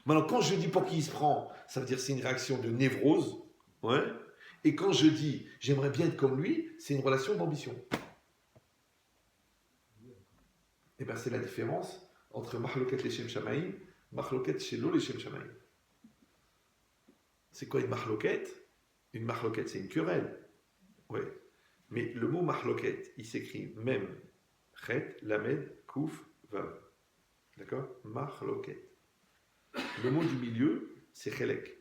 Maintenant, quand je dis « Pour qui il se prend », ça veut dire que c'est une réaction de névrose. Ouais. Et quand je dis « J'aimerais bien être comme lui », c'est une relation d'ambition. Et bien c'est la différence entre Mahloket Leshem Shamaim, Mahloket Shelo Leshem Shamaim. C'est quoi une Mahloket? Une Mahloket, c'est une querelle. Oui. Mais le mot Mahloket, il s'écrit même Chet, Lamed, Kouf, Vav. D'accord? Mahloket. Le mot du milieu, c'est Chelek.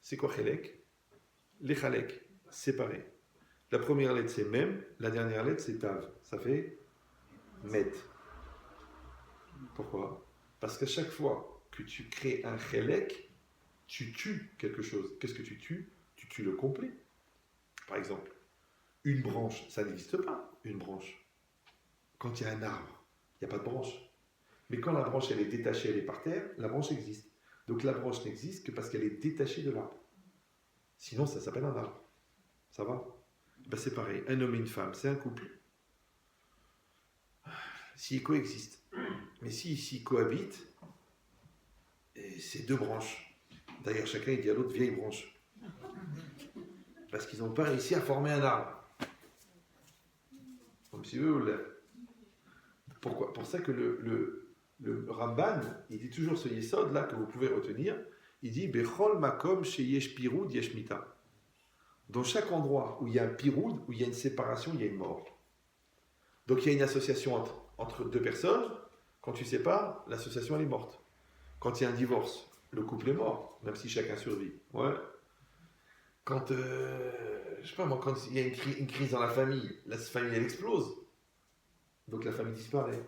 C'est quoi Chelek? Les Chalek, séparés. La première lettre, c'est Mem, la dernière lettre, c'est Tav. Ça fait Met. Pourquoi? Parce qu'à chaque fois que tu crées un Chelek, tu tues quelque chose. Qu'est-ce que tu tues? Tu tues le complet. Par exemple, une branche, ça n'existe pas, une branche. Quand il y a un arbre, il n'y a pas de branche. Mais quand la branche, elle est détachée, elle est par terre, la branche existe. Donc la branche n'existe que parce qu'elle est détachée de l'arbre. Sinon, ça s'appelle un arbre. Ça va? Ben, c'est pareil, un homme et une femme, c'est un couple. S'ils coexistent. Mais s'ils cohabitent, c'est deux branches. D'ailleurs, chacun il dit à l'autre vieille branche. Parce qu'ils n'ont pas réussi à former un arbre. Comme si eux, pourquoi? Pour ça que le Ramban, il dit toujours ce yesod là que vous pouvez retenir. Il dit Bechol makom sheyesh piroud yesh mita. Dans chaque endroit où il y a un piroud, où il y a une séparation, il y a une mort. Donc il y a une association entre deux personnes. Quand tu sépares, l'association elle est morte. Quand il y a un divorce, le couple est mort, même si chacun survit. Ouais. Quand, je sais pas moi, quand il y a une crise dans la famille elle explose. Donc la famille disparaît.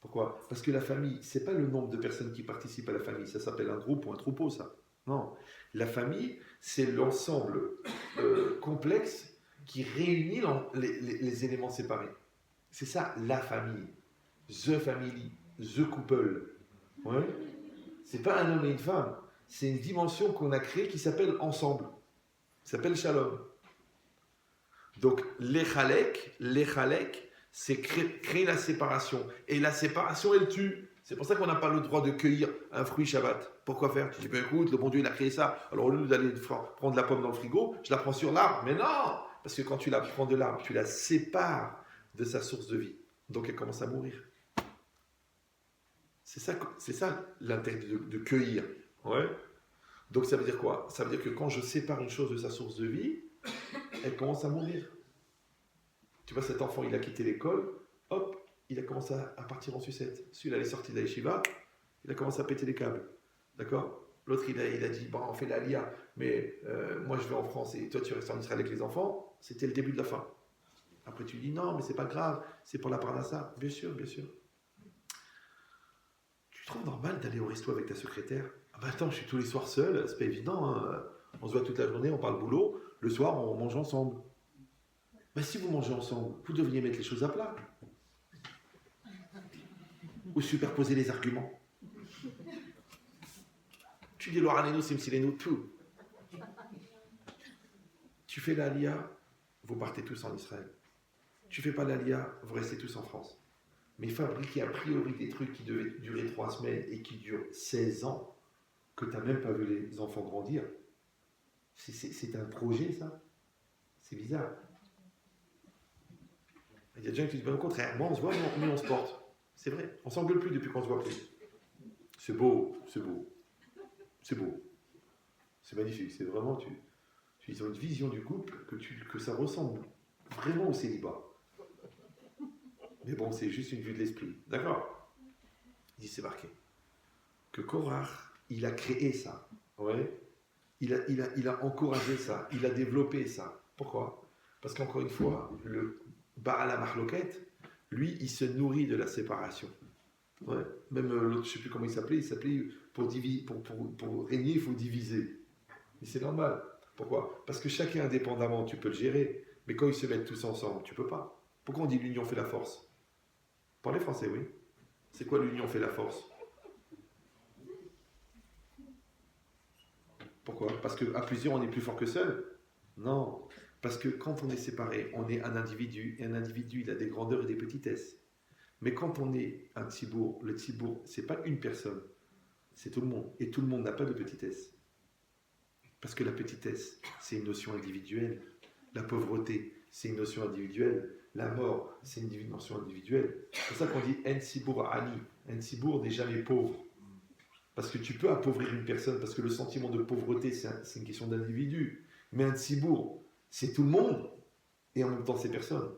Pourquoi? Parce que la famille, c'est pas le nombre de personnes qui participent à la famille, ça s'appelle un groupe ou un troupeau, ça. Non. La famille, c'est l'ensemble complexe qui réunit les éléments séparés. C'est ça, la famille. The family, the couple. Ouais. C'est pas un homme et une femme. C'est une dimension qu'on a créée qui s'appelle ensemble. Qui s'appelle shalom. Donc, les chalek, c'est créer la séparation. Et la séparation, elle tue. C'est pour ça qu'on n'a pas le droit de cueillir un fruit Shabbat. Pourquoi faire? Tu dis, ben écoute, le bon Dieu, il a créé ça. Alors, au lieu d'aller prendre la pomme dans le frigo, je la prends sur l'arbre. Mais non! Parce que quand tu la prends de l'arbre, tu la sépares de sa source de vie. Donc, elle commence à mourir. C'est ça l'intérêt de cueillir. Ouais. Donc, ça veut dire quoi? Ça veut dire que quand je sépare une chose de sa source de vie, elle commence à mourir. Tu vois, cet enfant, il a quitté l'école, hop, il a commencé à partir en sucette. Celui-là, il est sorti de la yeshiva, il a commencé à péter les câbles. D'accord? L'autre, il a dit, bon, on fait l'Aliyah, mais moi, je vais en France et toi, tu restes en Israël avec les enfants. C'était le début de la fin. Après, tu dis, non, mais c'est pas grave, c'est pour la parnassa. Bien sûr, bien sûr. Tu trouves normal d'aller au resto avec ta secrétaire? Ah bah attends, je suis tous les soirs seul, c'est pas évident. Hein. On se voit toute la journée, on parle boulot. Le soir, on mange ensemble. Mais si vous mangez ensemble, vous devriez mettre les choses à plat. Ou superposer les arguments. Tu dis Loraneno, Simsileno, tout. Tu fais l'Aliyah, vous partez tous en Israël. Tu fais pas l'Aliyah, vous restez tous en France. Mais fabriquer a priori des trucs qui devaient durer 3 semaines et qui durent 16 ans, que tu n'as même pas vu les enfants grandir, c'est un projet, ça? C'est bizarre. Il y a des gens qui disent, au contraire, moi on se voit, mais on se porte. C'est vrai, on s'engueule plus depuis qu'on se voit plus. C'est beau, c'est beau. C'est beau. C'est magnifique, c'est vraiment, ils ont une vision du couple que ça ressemble vraiment au célibat. Mais bon, c'est juste une vue de l'esprit. D'accord? Il dit, c'est marqué. Que Korach, il a créé ça. Ouais. Il a encouragé ça. Il a développé ça. Pourquoi? Parce qu'encore une fois, le Baal HaMachloket, lui, il se nourrit de la séparation. Ouais. Même l'autre, je ne sais plus comment il s'appelait pour régner, il faut diviser. Et c'est normal. Pourquoi? Parce que chacun indépendamment, tu peux le gérer. Mais quand ils se mettent tous ensemble, tu ne peux pas. Pourquoi on dit l'union fait la force? Parlez français, oui. C'est quoi l'union fait la force? Pourquoi? Parce qu'à plusieurs, on est plus fort que seul? Non. Parce que quand on est séparé, on est un individu. Et un individu, il a des grandeurs et des petitesses. Mais quand on est un tzibour, le tzibour, ce n'est pas une personne. C'est tout le monde. Et tout le monde n'a pas de petitesse. Parce que la petitesse, c'est une notion individuelle. La pauvreté, c'est une notion individuelle. La mort, c'est une notion individuelle. C'est pour ça qu'on dit En Tzibour Ani. Un tzibour n'est jamais pauvre. Parce que tu peux appauvrir une personne, parce que le sentiment de pauvreté, c'est une question d'individu. Mais un tzibour, c'est tout le monde, et en même temps, c'est personne.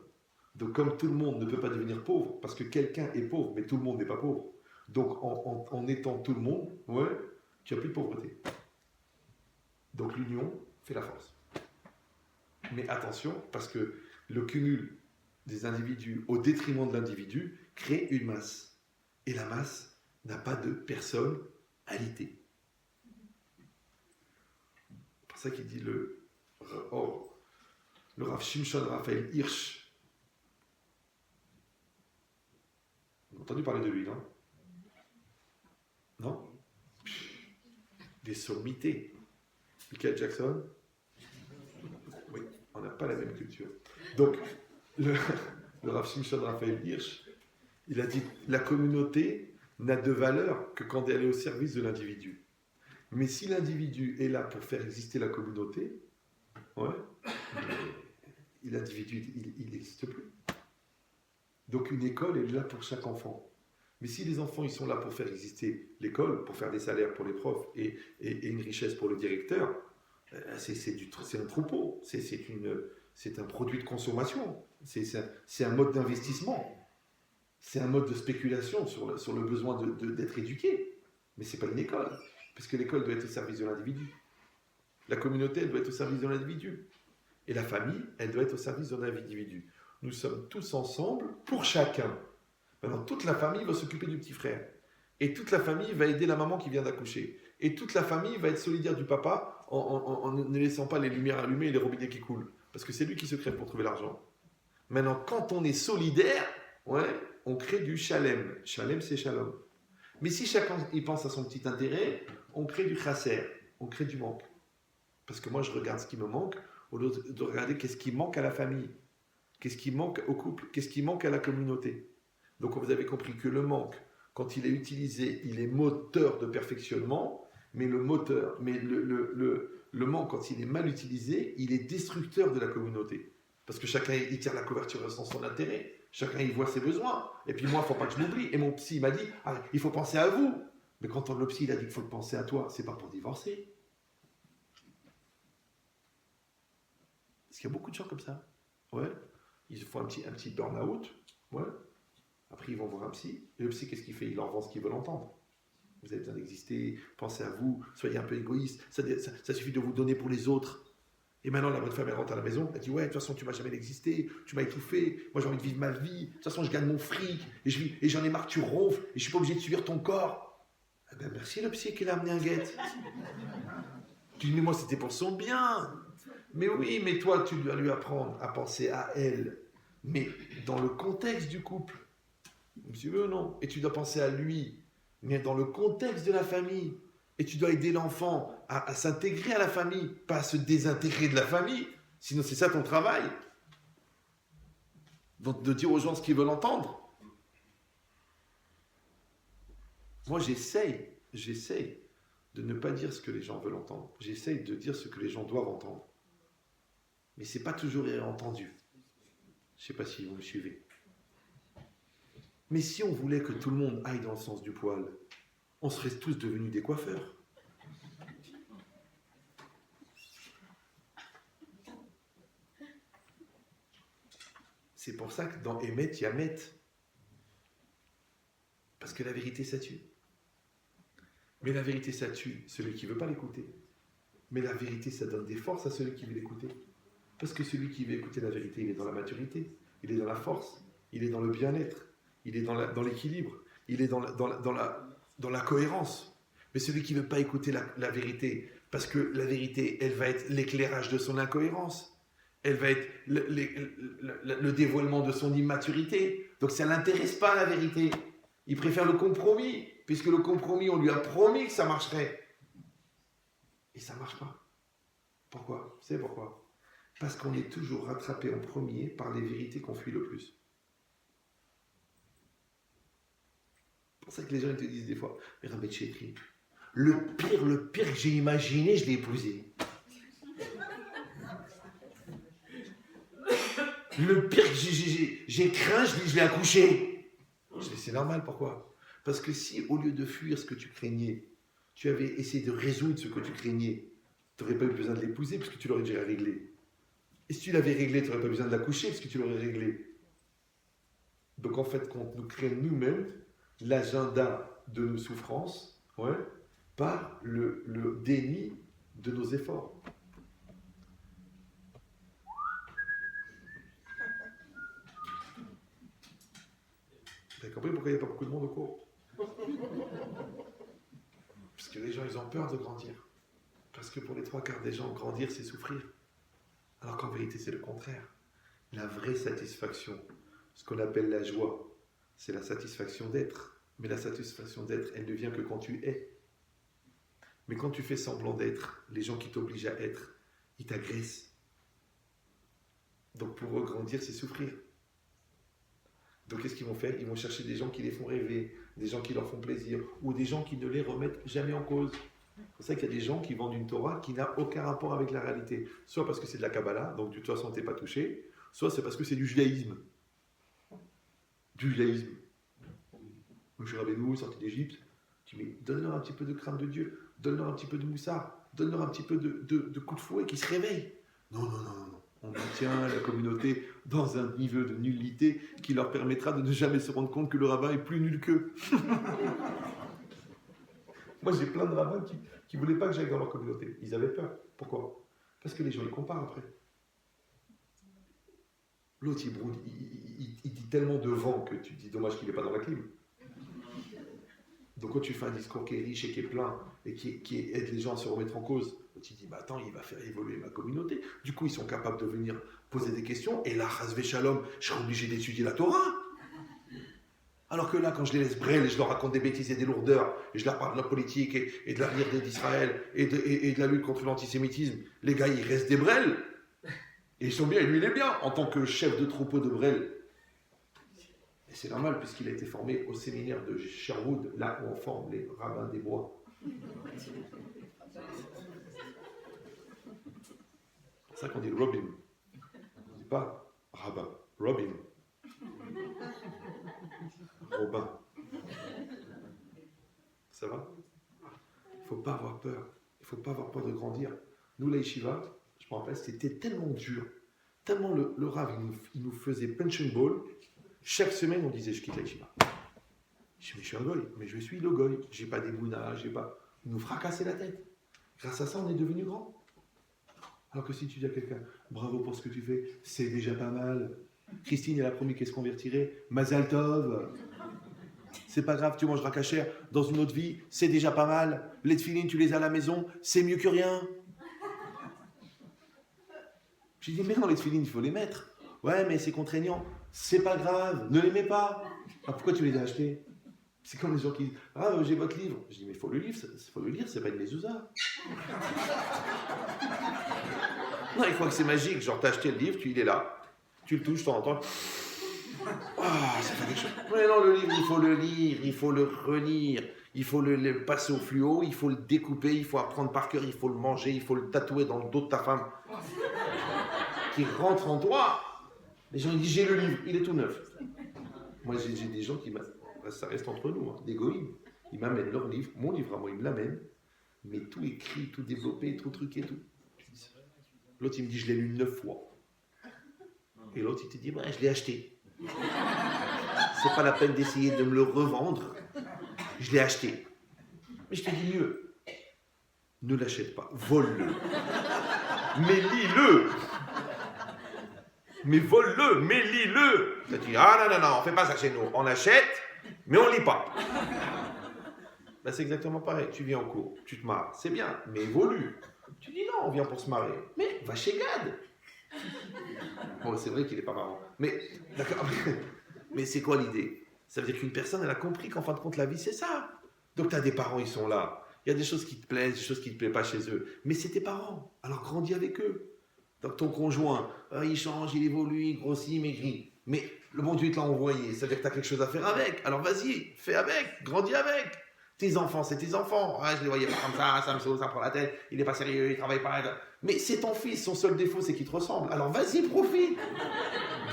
Donc, comme tout le monde ne peut pas devenir pauvre, parce que quelqu'un est pauvre, mais tout le monde n'est pas pauvre. Donc, en étant tout le monde, ouais, tu n'as plus de pauvreté. Donc, l'union fait la force. Mais attention, parce que le cumul des individus au détriment de l'individu crée une masse. Et la masse n'a pas de personnalité. C'est pour ça qu'il dit le Rav Shimshon Raphaël Hirsch. Vous avez entendu parler de lui, non? Non? Des sommités. Michael Jackson? Oui, on n'a pas la même culture. Donc, le Rav Shimshon Raphaël Hirsch, il a dit la communauté n'a de valeur que quand elle est au service de l'individu. Mais si l'individu est là pour faire exister la communauté, ouais, l'individu, il n'existe plus. Donc une école est là pour chaque enfant. Mais si les enfants ils sont là pour faire exister l'école, pour faire des salaires pour les profs et une richesse pour le directeur, c'est un troupeau, c'est un produit de consommation, c'est un mode d'investissement. C'est un mode de spéculation sur le besoin d'être éduqué. Mais ce n'est pas une école. Parce que l'école doit être au service de l'individu. La communauté, elle doit être au service de l'individu. Et la famille, elle doit être au service de l'individu. Nous sommes tous ensemble pour chacun. Maintenant, toute la famille va s'occuper du petit frère. Et toute la famille va aider la maman qui vient d'accoucher. Et toute la famille va être solidaire du papa en ne laissant pas les lumières allumées et les robinets qui coulent. Parce que c'est lui qui se crève pour trouver l'argent. Maintenant, quand on est solidaire, ouais, on crée du shalem. Shalem, c'est shalom. Mais si chacun il pense à son petit intérêt, on crée du chasser, on crée du manque. Parce que moi, je regarde ce qui me manque, au lieu de regarder qu'est-ce qui manque à la famille, qu'est-ce qui manque au couple, qu'est-ce qui manque à la communauté. Donc, vous avez compris que le manque, quand il est utilisé, il est moteur de perfectionnement, mais le manque, quand il est mal utilisé, il est destructeur de la communauté. Parce que chacun, il tire la couverture sans son intérêt. Chacun, il voit ses besoins. Et puis moi, il ne faut pas que je m'oublie. Et mon psy m'a dit, il faut penser à vous. Mais quand le psy il a dit qu'il faut penser à toi, c'est pas pour divorcer. Parce qu'il y a beaucoup de gens comme ça. Ouais. Ils font un petit burn-out. Ouais. Après, ils vont voir un psy. Et le psy, qu'est-ce qu'il fait? Il leur vend ce qu'ils veulent entendre. Vous avez besoin d'exister. Pensez à vous. Soyez un peu égoïste. Ça suffit de vous donner pour les autres. Et maintenant, la bonne femme, elle rentre à la maison, elle dit « Ouais, de toute façon, tu m'as jamais existé, tu m'as étouffé, moi j'ai envie de vivre ma vie, de toute façon, je gagne mon fric, et j'en ai marre que tu ronfles, et je suis pas obligé de subir ton corps. » Eh bien, merci le psy qui l'a amené un guette. Tu dis « Mais moi, c'était pour son bien. » Mais oui, mais toi, tu dois lui apprendre à penser à elle, mais dans le contexte du couple. Tu veux, non? Et tu dois penser à lui, mais dans le contexte de la famille. Et tu dois aider l'enfant à s'intégrer à la famille, pas à se désintégrer de la famille. Sinon, c'est ça ton travail. Donc, de dire aux gens ce qu'ils veulent entendre. Moi, j'essaye de ne pas dire ce que les gens veulent entendre. J'essaye de dire ce que les gens doivent entendre. Mais ce n'est pas toujours entendu. Je ne sais pas si vous me suivez. Mais si on voulait que tout le monde aille dans le sens du poil, on serait tous devenus des coiffeurs. C'est pour ça que dans Emet, il y a Met. Parce que la vérité, ça tue. Mais la vérité, ça tue celui qui ne veut pas l'écouter. Mais la vérité, ça donne des forces à celui qui veut l'écouter. Parce que celui qui veut écouter la vérité, il est dans la maturité, il est dans la force, il est dans le bien-être, il est dans l'équilibre, il est dans la cohérence. Mais celui qui ne veut pas écouter la vérité, parce que la vérité, elle va être l'éclairage de son incohérence, elle va être le dévoilement de son immaturité. Donc ça ne l'intéresse pas, la vérité. Il préfère le compromis, puisque le compromis, on lui a promis que ça marcherait. Et ça ne marche pas. Pourquoi? Vous savez pourquoi? Parce qu'on est toujours rattrapé en premier par les vérités qu'on fuit le plus. C'est pour ça que les gens ils te disent des fois, mais Rabbi Chetri, le pire que j'ai imaginé, je l'ai épousé. Le pire que j'ai craint, je l'ai accouché. Je dis, c'est normal, pourquoi? Parce que si, au lieu de fuir ce que tu craignais, tu avais essayé de résoudre ce que tu craignais, tu n'aurais pas eu besoin de l'épouser parce que tu l'aurais déjà réglé. Et si tu l'avais réglé, tu n'aurais pas besoin de l'accoucher parce que tu l'aurais réglé. Donc en fait, quand nous créons nous-mêmes l'agenda de nos souffrances, par le déni de nos efforts. Vous avez compris pourquoi il n'y a pas beaucoup de monde au cours? Parce que les gens, ils ont peur de grandir. Parce que pour les 3/4 des gens, grandir, c'est souffrir. Alors qu'en vérité, c'est le contraire. La vraie satisfaction, ce qu'on appelle la joie, c'est la satisfaction d'être. Mais la satisfaction d'être, elle ne vient que quand tu es. Mais quand tu fais semblant d'être, les gens qui t'obligent à être, ils t'agressent. Donc pour eux, grandir, c'est souffrir. Donc qu'est-ce qu'ils vont faire? Ils vont chercher des gens qui les font rêver, des gens qui leur font plaisir, ou des gens qui ne les remettent jamais en cause. C'est pour ça qu'il y a des gens qui vendent une Torah qui n'a aucun rapport avec la réalité. Soit parce que c'est de la Kabbalah, donc de toute façon tu n'es pas touché, soit c'est parce que c'est du judaïsme. Du judaïsme. Moshe Rabbeinu, sorti d'Égypte, tu dis, donne-leur un petit peu de crainte de Dieu, donne-leur un petit peu de moussard, donne-leur un petit peu de coup de fouet, qui se réveillent. Non. On maintient la communauté dans un niveau de nullité qui leur permettra de ne jamais se rendre compte que le rabbin est plus nul qu'eux. Moi, j'ai plein de rabbins qui ne voulaient pas que j'aille dans leur communauté. Ils avaient peur. Pourquoi? Parce que les gens, ils comparent après. L'autre, il dit tellement de vent que tu te dis, dommage qu'il n'est pas dans la clim. Donc quand tu fais un discours qui est riche et qui est plein, et qui aide les gens à se remettre en cause, tu te dis, bah attends, il va faire évoluer ma communauté. Du coup, ils sont capables de venir poser des questions, et là, Chas Shalom, je serai obligé d'étudier la Torah. Alors que là, quand je les laisse brêler, je leur raconte des bêtises et des lourdeurs, et je leur parle de la politique et de l'avenir d'Israël, et de la lutte contre l'antisémitisme, les gars, ils restent des brêles. Et ils sont bien, et lui, il est bien, en tant que chef de troupeau de brêles. Et c'est normal, puisqu'il a été formé au séminaire de Sherwood, là où on forme les rabbins des bois. C'est ça qu'on dit Robin. On ne dit pas rabbin, Robin. Robin. Ça va? Il ne faut pas avoir peur. Il ne faut pas avoir peur de grandir. Nous, la yeshiva, je me rappelle, c'était tellement dur. Tellement le Rav, il nous faisait punching ball. Chaque semaine, on disait, je quitte la yeshiva. Je dis, mais je suis un goy. Mais je suis le goy. Je n'ai pas d'émouna, j'ai pas... Il nous fracassait la tête. Grâce à ça, on est devenu grand. Alors que si tu dis à quelqu'un, bravo pour ce que tu fais, c'est déjà pas mal. Christine, elle a promis qu'elle se convertirait. Mazal Tov. C'est pas grave, tu mangeras cachère dans une autre vie, c'est déjà pas mal. Les tefilines, tu les as à la maison, c'est mieux que rien. J'ai dit, mais non, les tefilines, il faut les mettre. Ouais, mais c'est contraignant. C'est pas grave, ne les mets pas. Ah, pourquoi tu les as achetés? C'est comme les gens qui disent « Ah, j'ai votre livre ». Je dis « Mais il faut le lire, c'est pas une mezouza. » Non, il croit que c'est magique. Genre, t'as acheté le livre, il est là. Tu le touches, de temps en temps. Ah, ça fait quelque chose. Mais non, le livre, il faut le lire, il faut le relire. Il faut le passer au fluo, il faut le découper, il faut apprendre par cœur, il faut le manger, il faut le tatouer dans le dos de ta femme qui rentre en toi. Les gens ils disent j'ai le livre, il est tout neuf. Moi j'ai des gens qui ça reste entre nous, hein, des goïms. Ils m'amènent leur livre, mon livre à moi, ils me l'amènent, mais tout écrit, tout développé, tout truqué, tout. L'autre il me dit je l'ai lu 9 fois. Et l'autre il te dit je l'ai acheté. C'est pas la peine d'essayer de me le revendre. Je l'ai acheté. Mais je te dis mieux. Ne l'achète pas. Vole-le. Mais lis-le. Mais vole-le. Mais lis-le. Tu dis, ah non, on fait pas ça chez nous. On achète, mais on lit pas. Ben, c'est exactement pareil. Tu viens en cours, tu te marres. C'est bien, mais évolue. Tu dis non, on vient pour se marrer. Mais va chez Gad. Bon, c'est vrai qu'il est pas marrant. Mais, d'accord. Mais c'est quoi l'idée? Ça veut dire qu'une personne, elle a compris qu'en fin de compte, la vie, c'est ça. Donc, tu as des parents, ils sont là. Il y a des choses qui te plaisent, des choses qui ne te plaisent pas chez eux. Mais c'est tes parents. Alors, grandis avec eux. Donc, ton conjoint, il change, il évolue, il grossit, il maigrit. Mais le bon Dieu te l'a envoyé. Ça veut dire que tu as quelque chose à faire avec. Alors, vas-y, fais avec, grandis avec. Tes enfants, c'est tes enfants. Je ne les voyais pas comme ça me saoule, ça me prend la tête. Il n'est pas sérieux, il ne travaille pas. Mais c'est ton fils. Son seul défaut, c'est qu'il te ressemble. Alors, vas-y, profite.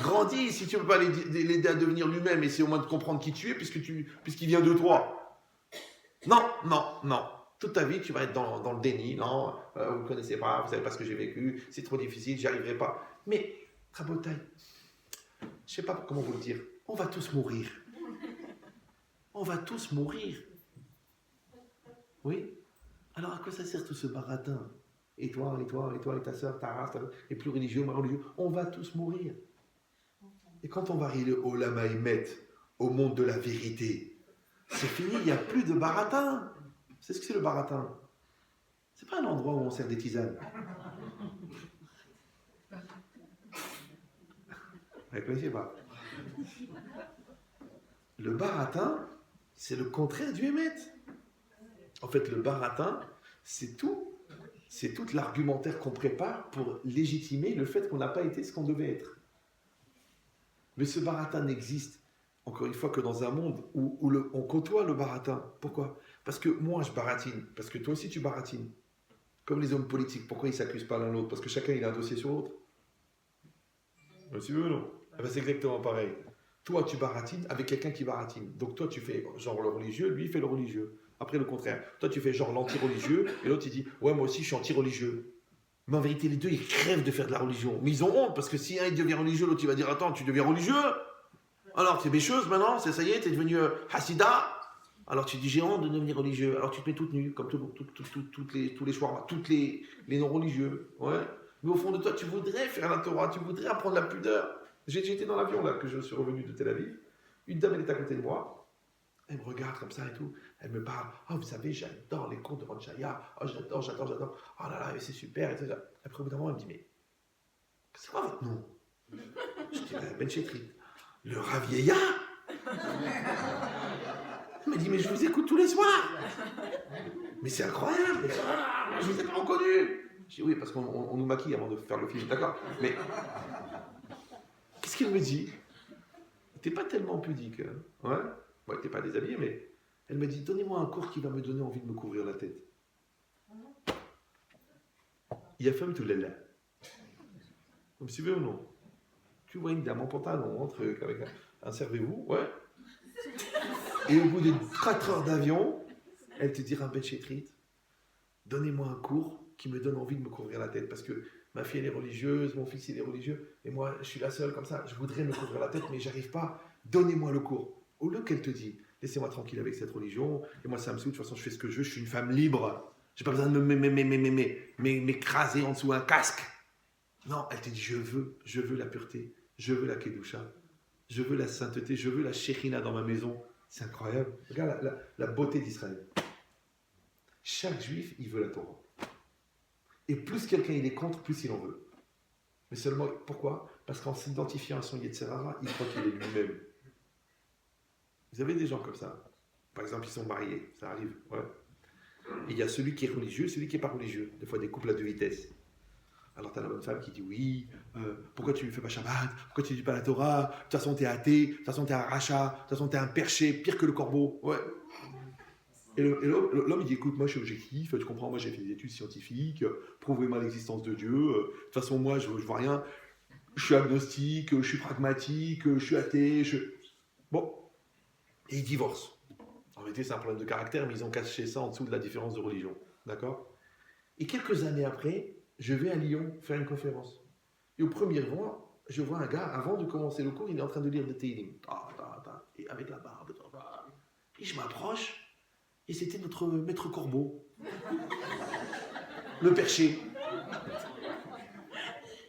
Grandis, si tu ne peux pas l'aider à devenir lui-même, essaie au moins de comprendre qui tu es, puisqu'il vient de toi. Non. Toute ta vie, tu vas être dans le déni. Non, vous ne connaissez pas, vous ne savez pas ce que j'ai vécu, c'est trop difficile, j'y arriverai pas. Mais, Rabotai, je ne sais pas comment vous le dire, on va tous mourir. On va tous mourir. Oui? Alors à quoi ça sert tout ce baratin? Et toi, et ta soeur, ta race, et plus religieux, moins religieux, on va tous mourir. Et quand on va arriver au Lama Emet, au monde de la vérité, c'est fini, il n'y a plus de baratin. C'est ce que c'est le baratin. C'est pas un endroit où on sert des tisanes. Vous ne connaissez pas. Le baratin, c'est le contraire du Emet. En fait, le baratin, c'est tout l'argumentaire qu'on prépare pour légitimer le fait qu'on n'a pas été ce qu'on devait être. Mais ce baratin n'existe, encore une fois, que dans un monde où on côtoie le baratin. Pourquoi? Parce que moi, je baratine. Parce que toi aussi, tu baratines. Comme les hommes politiques. Pourquoi ils ne s'accusent pas l'un l'autre? Parce que chacun, il a un dossier sur l'autre. Tu veux ou non? C'est exactement pareil. Toi, tu baratines avec quelqu'un qui baratine. Donc toi, tu fais genre le religieux, lui, il fait le religieux. Après, le contraire. Toi, tu fais genre l'anti-religieux, et l'autre, il dit « Ouais, moi aussi, je suis anti-religieux. » Mais en vérité, les deux, ils crèvent de faire de la religion. Mais ils ont honte, parce que si un, il devient religieux, l'autre, il va dire « Attends, tu deviens religieux? Alors, tu es bêcheuse maintenant, ça y est, tu es devenu Hassida. Alors, tu dis « J'ai honte de devenir religieux. » Alors, tu te mets toute nue, comme tous les soirs, toutes les non-religieux. Ouais. Mais au fond de toi, tu voudrais faire la Torah, tu voudrais apprendre la pudeur. J'étais dans l'avion, là, que je suis revenu de Tel Aviv. Une dame, elle est à côté de moi. Elle me regarde comme ça et tout. Elle me parle. Oh, vous savez, j'adore les contes de Ranchaya. Oh, j'adore. Oh là là, c'est super. Et tout ça. Après, au bout d'un moment, elle me dit, mais c'est quoi votre nom? Je dis, Ben Chetri. Le Rav Yeya. Elle m'a dit, mais je vous écoute tous les soirs. Mais c'est incroyable. Je ne vous ai pas reconnu. Je dis, oui, parce qu'on nous maquille avant de faire le film, d'accord. Mais qu'est-ce qu'elle me dit? T'es pas tellement pudique, hein? Ouais. Moi, t'es pas déshabillé, mais elle m'a dit, donnez-moi un cours qui va me donner envie de me couvrir la tête. Il y a femme tout là. Vous me suivez ou non? Tu vois une dame en pantalon, un truc, avec un servez-vous, ouais. Et au bout de 4 heures d'avion, elle te dira un Ben Chetrit, donnez-moi un cours qui me donne envie de me couvrir la tête, parce que ma fille elle est religieuse, mon fils il est religieux, et moi je suis la seule comme ça, je voudrais me couvrir la tête, mais j'arrive pas, donnez-moi le cours. Au lieu qu'elle te dit, laissez-moi tranquille avec cette religion, et moi ça me saoule, de toute façon je fais ce que je veux, je suis une femme libre, j'ai pas besoin de m'écraser en dessous d'un casque. Non, elle te dit, je veux la pureté, je veux la kedusha, je veux la sainteté, je veux la shechina dans ma maison. C'est incroyable. Regarde la beauté d'Israël. Chaque juif, il veut la Torah. Et plus quelqu'un il est contre, plus il en veut. Mais seulement, pourquoi? Parce qu'en s'identifiant à son Yetzirah, il croit qu'il est lui-même. Vous avez des gens comme ça. Par exemple, ils sont mariés, ça arrive. Ouais. Et il y a celui qui est religieux, celui qui n'est pas religieux. Des fois, des couples à deux vitesses. Alors, tu as la bonne femme qui dit oui, pourquoi tu ne fais pas Shabbat? Pourquoi tu ne dis pas la Torah? De toute façon, tu es athée, de toute façon, tu es un rachat, de toute façon, tu es un perché, pire que le corbeau. Ouais. Et l'homme, il dit écoute, moi, je suis objectif, tu comprends, moi, j'ai fait des études scientifiques, prouvez-moi l'existence de Dieu. De toute façon, moi, je ne vois rien. Je suis agnostique, je suis pragmatique, je suis athée. Bon. Et ils divorcent. En réalité, c'est un problème de caractère, mais ils ont caché ça en dessous de la différence de religion. D'accord? Et quelques années après, je vais à Lyon faire une conférence. Et au premier rang, je vois un gars, avant de commencer le cours, il est en train de lire des Tehillim. Et avec la barbe. Et je m'approche, et c'était notre maître Corbeau. Le perché.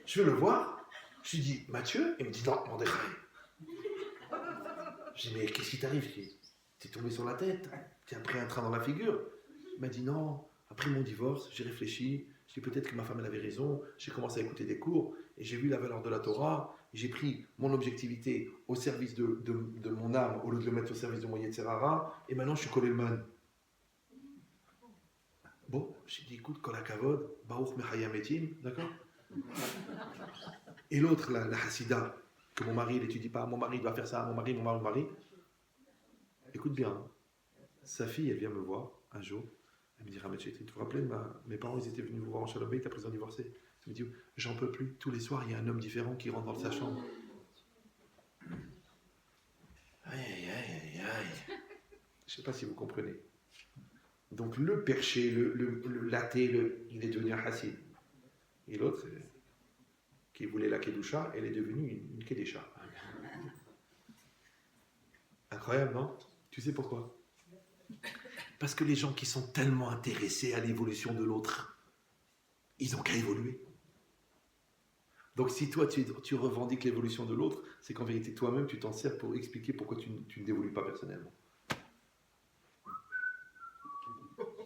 Je vais le voir, je lui dis Mathieu, il me dit non, Mordechai. Je dis mais qu'est-ce qui t'arrive? T'es tombé sur la tête, t'as pris un train dans la figure. Il m'a dit non, après mon divorce, j'ai réfléchi, j'ai dit peut-être que ma femme elle avait raison, j'ai commencé à écouter des cours et j'ai vu la valeur de la Torah, et j'ai pris mon objectivité au service de mon âme au lieu de le mettre au service de mon Yetzer Hara, et maintenant je suis collé le man. Bon, j'ai dit écoute, kol hakavod, baruch mechayam etim, d'accord? Et l'autre, la Hassida, que mon mari n'étudie pas, mon mari doit faire ça, mon mari. Écoute bien, sa fille, elle vient me voir un jour, elle me dit Ramet Chetri, tu te rappelles, mes parents, ils étaient venus vous voir en Shalom Bayit, ta président divorcé. Elle me dit j'en peux plus, tous les soirs, il y a un homme différent qui rentre dans sa chambre. Aïe. Je ne sais pas si vous comprenez. Donc le perché, l'athée, il est devenu un hassid. Et l'autre, qui voulait la Kedusha, elle est devenue une Kedesha. Incroyable, non? Tu sais pourquoi? Parce que les gens qui sont tellement intéressés à l'évolution de l'autre, ils n'ont qu'à évoluer. Donc si toi, tu revendiques l'évolution de l'autre, c'est qu'en vérité, toi-même, tu t'en sers pour expliquer pourquoi tu ne d'évolues pas personnellement.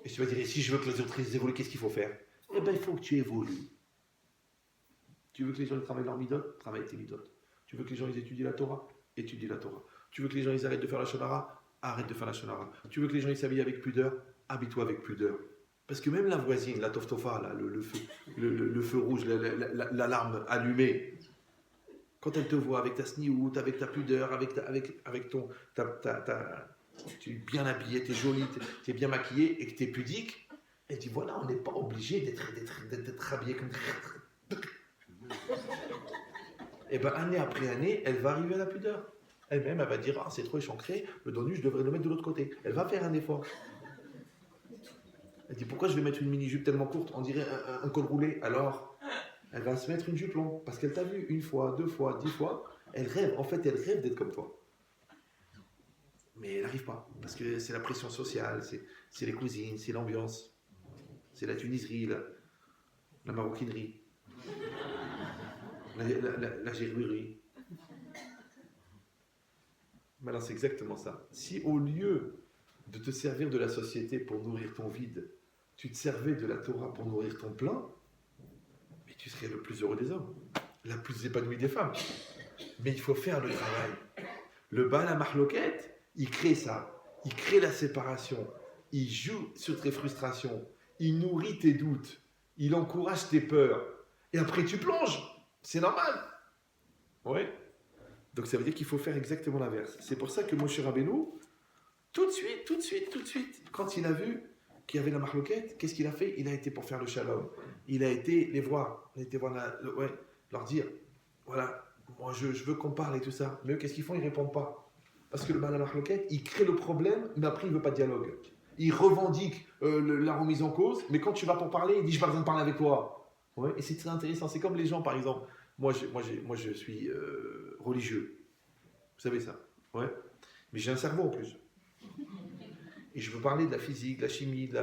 Et tu vas dire, si je veux que les autres évoluent, qu'est-ce qu'il faut faire? Eh bien, il faut que tu évolues. Tu veux que les gens travaillent leur midot? Travaille tes midot. Tu veux que les gens ils étudient la Torah? Étudie la Torah. Tu veux que les gens ils arrêtent de faire la shonara? Arrête de faire la shonara. Tu veux que les gens ils s'habillent avec pudeur? Habille-toi avec pudeur. Parce que même la voisine, la toftofa, là, le feu rouge, l'alarme allumée, quand elle te voit avec ta sniout, avec ta pudeur, avec ton... tu es bien habillé, tu es jolie, tu es bien maquillée et que tu es pudique, elle dit voilà, on n'est pas obligé d'être habillé comme... Et bien, année après année, elle va arriver à la pudeur. Elle-même, elle va dire ah, c'est trop échancré, le dos nu, je devrais le mettre de l'autre côté. Elle va faire un effort. Elle dit pourquoi je vais mettre une mini-jupe tellement courte? On dirait un col roulé. Alors, elle va se mettre une jupe longue. Parce qu'elle t'a vu une fois, 2 fois, 10 fois. Elle rêve, en fait, elle rêve d'être comme toi. Mais elle n'arrive pas. Parce que c'est la pression sociale, c'est les cousines, c'est l'ambiance. C'est la tuniserie, la maroquinerie. La géruerie. Maintenant, c'est exactement ça. Si au lieu de te servir de la société pour nourrir ton vide, tu te servais de la Torah pour nourrir ton plein, mais tu serais le plus heureux des hommes, la plus épanouie des femmes. Mais il faut faire le travail. Le Baal HaMachloket, il crée ça. Il crée la séparation. Il joue sur tes frustrations. Il nourrit tes doutes. Il encourage tes peurs. Et après, tu plonges. C'est normal. Oui. Donc ça veut dire qu'il faut faire exactement l'inverse. C'est pour ça que Moshe Rabbeinu, tout de suite, quand il a vu qu'il y avait la marloquette, qu'est-ce qu'il a fait? Il a été pour faire le shalom. Il a été les voir. Il a été voir leur dire, voilà, moi je veux qu'on parle et tout ça. Mais eux, qu'est-ce qu'ils font? Ils ne répondent pas. Parce que le Baal HaMachloket, il crée le problème, mais après il ne veut pas de dialogue. Il revendique la remise en cause, mais quand tu vas pour parler, il dit, je n'ai pas besoin de parler avec toi. Ouais, et c'est très intéressant. C'est comme les gens, par exemple, moi je suis religieux. Vous savez ça? Ouais. Mais j'ai un cerveau en plus. Et je veux parler de la physique, de la chimie, de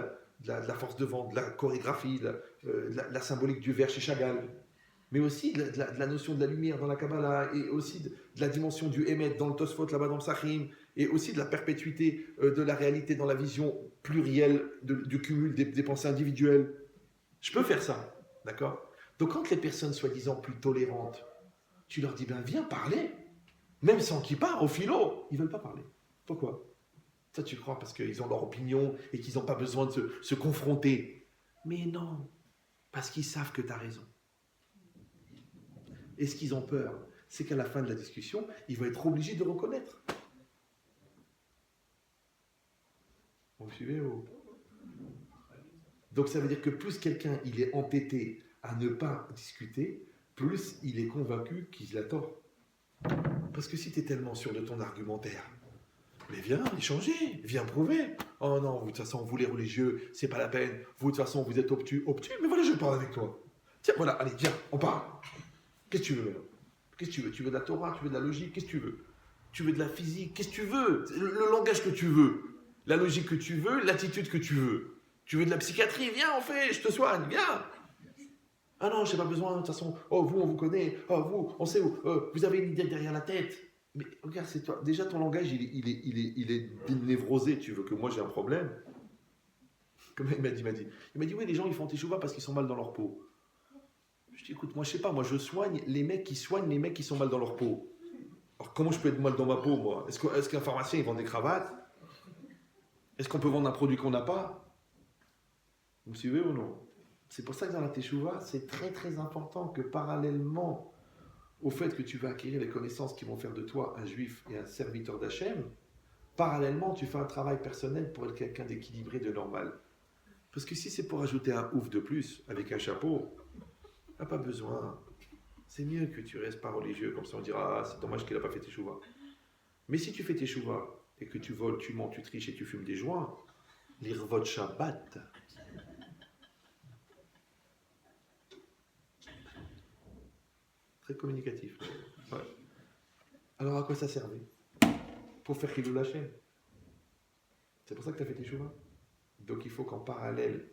la force de vent, de la chorégraphie, de la symbolique du verre chez Chagall, mais aussi de la notion de la lumière dans la Kabbalah, et aussi de la dimension du Emet dans le Tosfot, là-bas dans le Sachim, et aussi de la perpétuité de la réalité dans la vision plurielle du cumul des pensées individuelles. Je peux faire ça, d'accord? Donc quand les personnes soi-disant plus tolérantes, tu leur dis, ben viens parler, même sans qu'ils parlent, au philo, ils ne veulent pas parler. Pourquoi? Toi, tu crois parce qu'ils ont leur opinion et qu'ils n'ont pas besoin de se confronter. Mais non, parce qu'ils savent que tu as raison. Et ce qu'ils ont peur, c'est qu'à la fin de la discussion, ils vont être obligés de reconnaître. Vous me suivez ou... Donc ça veut dire que plus quelqu'un il est entêté à ne pas discuter, plus il est convaincu qu'il a tort. Parce que si tu es tellement sûr de ton argumentaire, mais viens échanger, viens prouver. Oh non, vous, de toute façon, vous les religieux, c'est pas la peine. Vous, de toute façon, vous êtes obtus, mais voilà, je parle avec toi. Tiens, voilà, allez, viens, on parle. Qu'est-ce que tu veux? Qu'est-ce que tu veux? Tu veux de la Torah, tu veux de la logique, qu'est-ce que tu veux? Tu veux de la physique, qu'est-ce que tu veux? Le langage que tu veux, la logique que tu veux, l'attitude que tu veux. Tu veux de la psychiatrie, viens, on fait, je te soigne, viens. Ah non, j'ai pas besoin, de toute façon, oh vous, on vous connaît, oh vous, on sait où, vous avez une idée derrière la tête. Mais regarde, c'est toi. Déjà, ton langage, il est névrosé. Tu veux que moi, j'ai un problème? Comment il m'a dit? Oui, les gens, ils font teshuva parce qu'ils sont mal dans leur peau. Je dis, écoute, moi, je sais pas. Moi, je soigne les mecs qui soignent les mecs qui sont mal dans leur peau. Alors, comment je peux être mal dans ma peau, moi? Est-ce qu'un pharmacien, il vend des cravates? Est-ce qu'on peut vendre un produit qu'on n'a pas? Vous me suivez ou non? C'est pour ça que dans la teshuva, c'est très, très important que parallèlement au fait que tu vas acquérir les connaissances qui vont faire de toi un juif et un serviteur d'Hachem, parallèlement, tu fais un travail personnel pour être quelqu'un d'équilibré, de normal. Parce que si c'est pour ajouter un ouf de plus avec un chapeau, t'as pas besoin. C'est mieux que tu restes pas religieux, comme ça on dira, ah, c'est dommage qu'il n'a pas fait teshuva. Mais si tu fais teshuva et que tu voles, tu mens, tu triches et tu fumes des joints, l'irvot Shabbat. Très communicatif. Ouais. Alors à quoi ça servait? Pour faire qu'il lâche. C'est pour ça que tu as fait teshuva. Donc il faut qu'en parallèle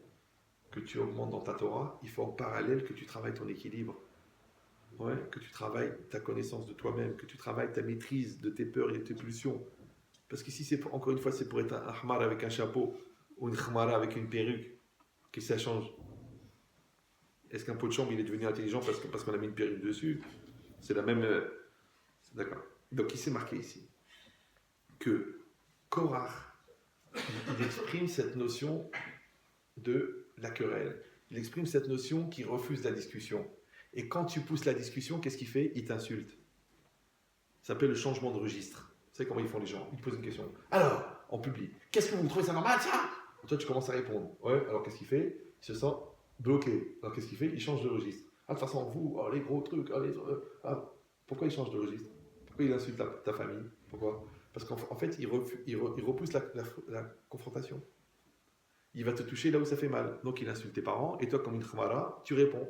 que tu augmentes dans ta Torah, il faut en parallèle que tu travailles ton équilibre. Ouais, que tu travailles ta connaissance de toi-même, que tu travailles ta maîtrise de tes peurs et de tes pulsions. Parce qu'ici, encore une fois, c'est pour être un ahmar avec un chapeau ou une khmara avec une perruque que ça change. Est-ce qu'un pot de chambre, il est devenu intelligent parce qu'on a mis une perruque dessus? C'est la même... D'accord. Donc il s'est marqué ici que Korach, il exprime cette notion de la querelle. Il exprime cette notion qui refuse la discussion. Et quand tu pousses la discussion, qu'est-ce qu'il fait? Il t'insulte. Ça s'appelle le changement de registre. Vous savez comment ils font les gens? Ils te posent une question. Alors, en public, qu'est-ce que vous trouvez ça normal, ça? Et toi, tu commences à répondre. Ouais, alors qu'est-ce qu'il fait? Il se sent bloqué. Alors qu'est-ce qu'il fait? Il change de registre. Ah, de toute façon, vous, oh, les gros trucs, pourquoi il change de registre? Pourquoi il insulte ta famille? Pourquoi? Parce qu'en fait, il repousse la confrontation. Il va te toucher là où ça fait mal. Donc il insulte tes parents, et toi, comme une khamara, tu réponds.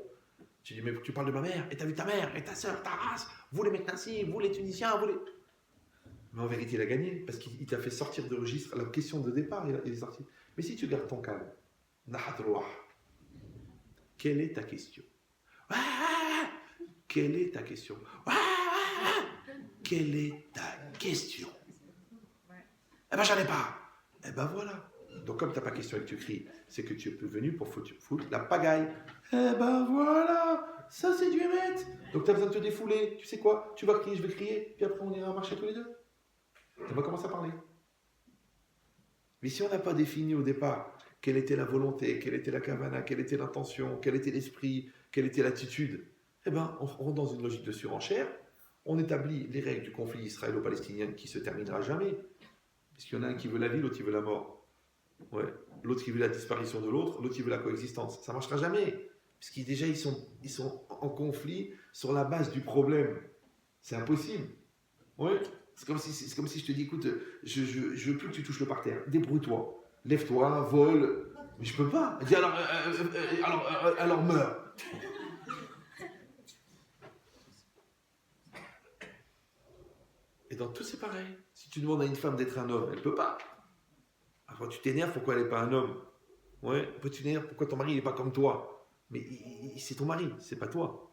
Tu dis, mais tu parles de ma mère, et t'as vu ta mère, et ta soeur, ta race, vous les mecs ainsi, vous les Tunisiens, vous les... Mais en vérité, il a gagné, parce qu'il t'a fait sortir de registre. La question de départ, il est sorti. Mais si tu gardes ton calme, quelle est ta question? Quelle est ta question? Quelle est ta question? Eh ben, j'en ai pas. Eh ben, voilà. Donc, comme tu n'as pas question et que tu cries, c'est que tu es venu pour foutre la pagaille. Eh ben, voilà. Ça, c'est du émet. Donc, tu as besoin de te défouler. Tu sais quoi? Tu vas crier, je vais crier. Puis après, on ira marcher tous les deux. On va commencer à parler. Mais si on n'a pas défini au départ quelle était la volonté, quelle était la kavana, quelle était l'intention, quel était l'esprit, quelle était l'attitude, eh ben, on rentre dans une logique de surenchère. On établit les règles du conflit israélo-palestinien qui se terminera jamais. Parce qu'il y en a un qui veut la vie, l'autre qui veut la mort. Ouais. L'autre qui veut la disparition de l'autre, l'autre qui veut la coexistence. Ça ne marchera jamais. Parce qu'ils déjà ils sont en conflit sur la base du problème. C'est impossible. Ouais. C'est comme si je te dis, écoute, je veux plus que tu touches le parterre. Débrouille-toi. Lève-toi, vole. Mais je peux pas. Elle dit alors meurs. Et dans tout, c'est pareil. Si tu demandes à une femme d'être un homme, elle ne peut pas. Après, tu t'énerves, pourquoi elle n'est pas un homme? Ouais. Après, tu t'énerves, pourquoi ton mari n'est pas comme toi? Mais c'est ton mari, c'est pas toi.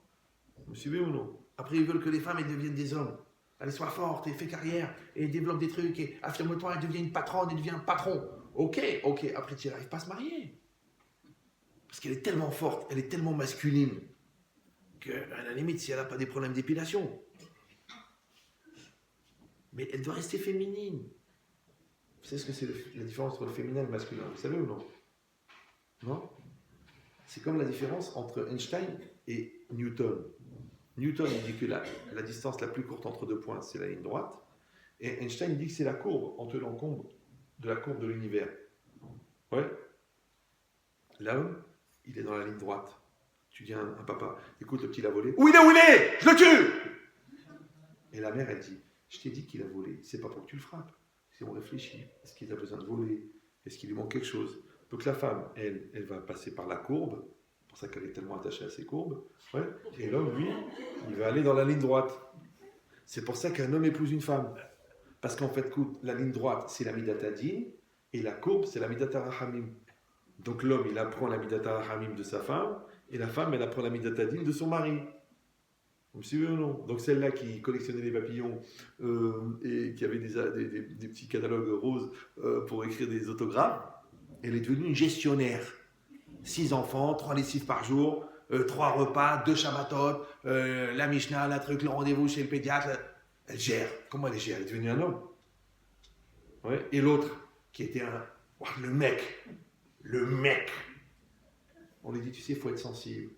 Vous me suivez ou non? Après, ils veulent que les femmes elles deviennent des hommes. Elle soit forte et fait carrière et développe des trucs et affirme-toi et deviens une patronne et deviens un patron. Ok. Après, tu n'arrives pas à se marier. Parce qu'elle est tellement forte, elle est tellement masculine qu'à la limite, si elle n'a pas des problèmes d'épilation. Mais elle doit rester féminine. Vous savez ce que c'est la différence entre le féminin et le masculin? Vous savez ou non? Non? C'est comme la différence entre Einstein et Newton. Newton, il dit que la distance la plus courte entre deux points, c'est la ligne droite. Et Einstein dit que c'est la courbe en tenant compte de la courbe de l'univers. Ouais. L'homme, il est dans la ligne droite. Tu dis à un papa, écoute, le petit l'a volé. Où il est? Je le tue! Et la mère, elle dit, je t'ai dit qu'il a volé. C'est pas pour que tu le frappes. Si on réfléchit, est-ce qu'il a besoin de voler? Est-ce qu'il lui manque quelque chose? Donc la femme, elle va passer par la courbe. C'est pour ça qu'elle est tellement attachée à ses courbes. Ouais. Et l'homme, lui, il va aller dans la ligne droite. C'est pour ça qu'un homme épouse une femme. Parce qu'en fait, la ligne droite, c'est la midata din, et la courbe, c'est la midata rahamim. Donc l'homme, il apprend la midata rahamim de sa femme, et la femme, elle apprend la midata din de son mari. Vous me suivez ou non? Donc celle-là qui collectionnait les papillons et qui avait des petits catalogues roses pour écrire des autographes, elle est devenue une gestionnaire. 6 enfants, 3 lessives par jour, 3 repas, 2 shabbatot, la Mishnah, la truc, le rendez-vous chez le pédiatre. Elle gère. Comment elle gère? Elle est devenue un homme. Ouais. Et l'autre, qui était le mec. On lui dit, tu sais, il faut être sensible.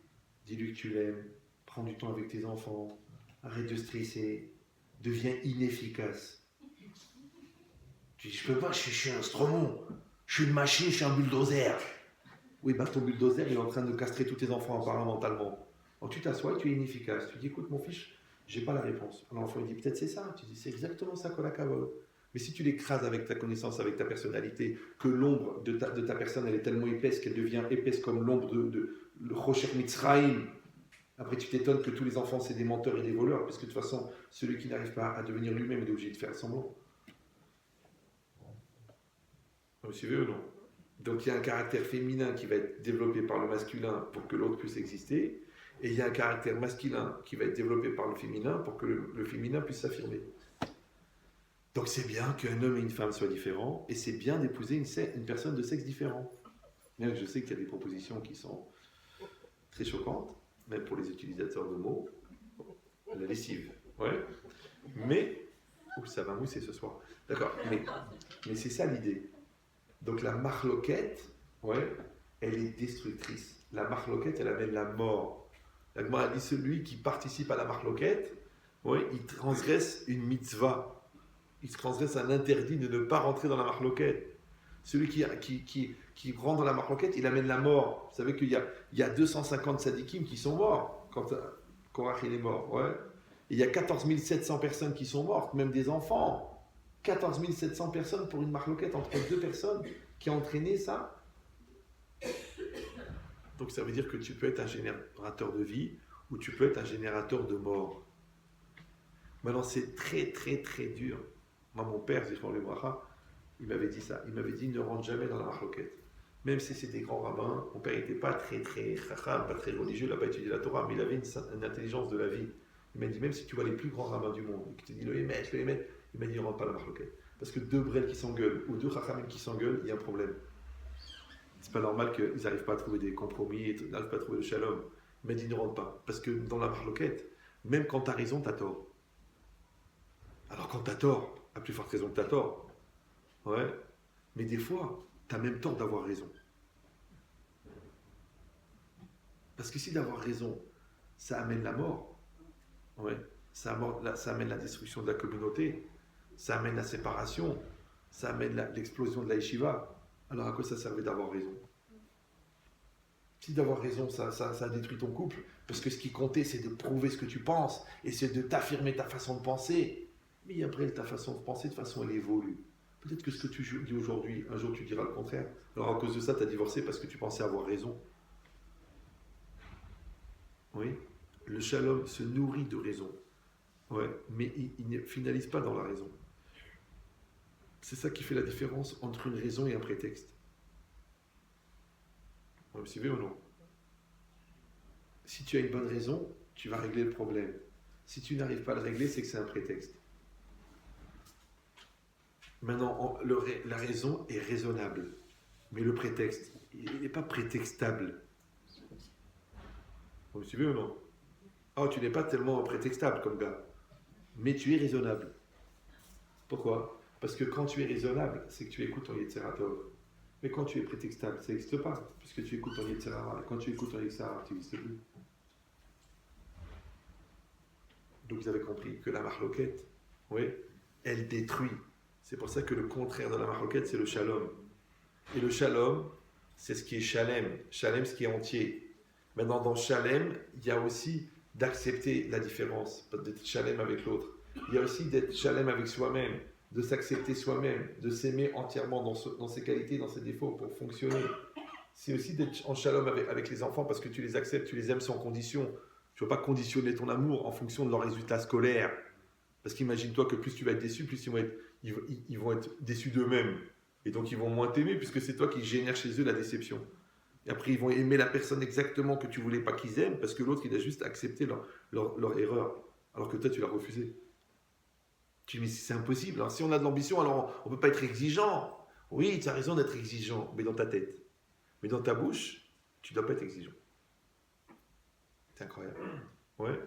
Dis-lui que tu l'aimes. Prends du temps avec tes enfants. Arrête de stresser. Deviens inefficace. Tu dis, je peux pas, je suis un stromon. Je suis une machine, je suis un bulldozer. Oui, bah ton bulldozer, il est en train de castrer tous tes enfants mentalement. Donc tu t'assois et tu es inefficace. Tu dis, écoute mon fils, j'ai pas la réponse. Alors l'enfant il dit, peut-être c'est ça. Tu dis, c'est exactement ça qu'on a Kavod. Mais si tu l'écrases avec ta connaissance, avec ta personnalité, que l'ombre de ta personne, elle est tellement épaisse qu'elle devient épaisse comme l'ombre de Rocher Mitzrayim. Après, tu t'étonnes que tous les enfants, c'est des menteurs et des voleurs, parce que de toute façon, celui qui n'arrive pas à devenir lui-même, il est obligé de faire semblant. Vous suivez ou non? Donc il y a un caractère féminin qui va être développé par le masculin pour que l'autre puisse exister, et il y a un caractère masculin qui va être développé par le féminin pour que le féminin puisse s'affirmer. Donc c'est bien qu'un homme et une femme soient différents, et c'est bien d'épouser une personne de sexe différent. Bien que je sais qu'il y a des propositions qui sont très choquantes, même pour les utilisateurs de mots, la lessive, ouais. Mais, ça va mousser ce soir. D'accord, mais c'est ça l'idée. Donc la marloquette, ouais, elle est destructrice. La marloquette, elle amène la mort. La Gemara dit celui qui participe à la marloquette, ouais, il transgresse une mitzvah. Il transgresse un interdit de ne pas rentrer dans la marloquette. Celui qui rentre dans la marloquette, il amène la mort. Vous savez qu'il y a 250 sadikim qui sont morts quand Korach est mort. Ouais. Et il y a 14 700 personnes qui sont mortes, même des enfants. 14 700 personnes pour une marloquette entre deux personnes qui a entraîné ça. Donc ça veut dire que tu peux être un générateur de vie ou tu peux être un générateur de mort. Maintenant c'est très très très dur. Moi mon père, Zichron Lebracha, il m'avait dit ça. Il m'avait dit ne rentre jamais dans la marloquette. Même si c'était des grands rabbins, mon père n'était pas très très chacham, pas très religieux, il n'a pas étudié la Torah, mais il avait une intelligence de la vie. Il m'a dit même si tu vois les plus grands rabbins du monde, qui te disent le Hémet, il m'a dit ne rentre pas dans la marloquette. Parce que 2 brels qui s'engueulent ou 2 chachamim qui s'engueulent, il y a un problème. C'est pas normal qu'ils n'arrivent pas à trouver des compromis, et n'arrivent pas à trouver le shalom. Il m'a dit ne rentre pas. Parce que dans la marloquette, même quand tu as raison, tu as tort. Alors quand tu as tort, à plus forte raison que tu as tort. Ouais. Mais des fois, tu as même tort d'avoir raison. Parce que si d'avoir raison, ça amène la mort, ouais, ça amène la destruction de la communauté, ça amène la séparation, ça amène l'explosion de la yeshiva, alors à quoi ça servait d'avoir raison? Si d'avoir raison, ça détruit ton couple, parce que ce qui comptait, c'est de prouver ce que tu penses, et c'est de t'affirmer ta façon de penser. Mais après, ta façon de penser, de toute façon, elle évolue. Peut-être que ce que tu dis aujourd'hui, un jour tu diras le contraire. Alors à cause de ça, tu as divorcé parce que tu pensais avoir raison. Oui, le shalom se nourrit de raison. Ouais, mais il ne finalise pas dans la raison. C'est ça qui fait la différence entre une raison et un prétexte. Vous me suivez ou non? Si tu as une bonne raison, tu vas régler le problème. Si tu n'arrives pas à le régler, c'est que c'est un prétexte. Maintenant, la raison est raisonnable, mais le prétexte, il n'est pas prétextable. Vous me suivez ou non? Oh, tu n'es pas tellement prétextable comme gars, mais tu es raisonnable. Pourquoi? Parce que quand tu es raisonnable, c'est que tu écoutes ton Yetzirah Tov. Mais quand tu es prétextable, ça n'existe pas. Puisque tu écoutes ton Yetzirah. Et quand tu écoutes ton Yetzirah, tu n'existes plus. Donc vous avez compris que la marloquette, oui, elle détruit. C'est pour ça que le contraire de la marloquette, c'est le shalom. Et le shalom, c'est ce qui est shalem. Shalem, ce qui est entier. Maintenant, dans shalem, il y a aussi d'accepter la différence, d'être shalem avec l'autre. Il y a aussi d'être shalem avec soi-même, de s'accepter soi-même, de s'aimer entièrement dans ses qualités, dans ses défauts, pour fonctionner. C'est aussi d'être en shalom avec les enfants parce que tu les acceptes, tu les aimes sans condition. Tu ne vas pas conditionner ton amour en fonction de leurs résultats scolaires. Parce qu'imagine-toi que plus tu vas être déçu, plus ils vont être déçus d'eux-mêmes. Et donc ils vont moins t'aimer puisque c'est toi qui génères chez eux la déception. Et après ils vont aimer la personne exactement que tu ne voulais pas qu'ils aiment parce que l'autre il a juste accepté leur erreur. Alors que toi tu l'as refusé. Tu dis mais c'est impossible. Alors, si on a de l'ambition, alors on ne peut pas être exigeant. Oui, tu as raison d'être exigeant, mais dans ta tête. Mais dans ta bouche, tu ne dois pas être exigeant. C'est incroyable. Ouais.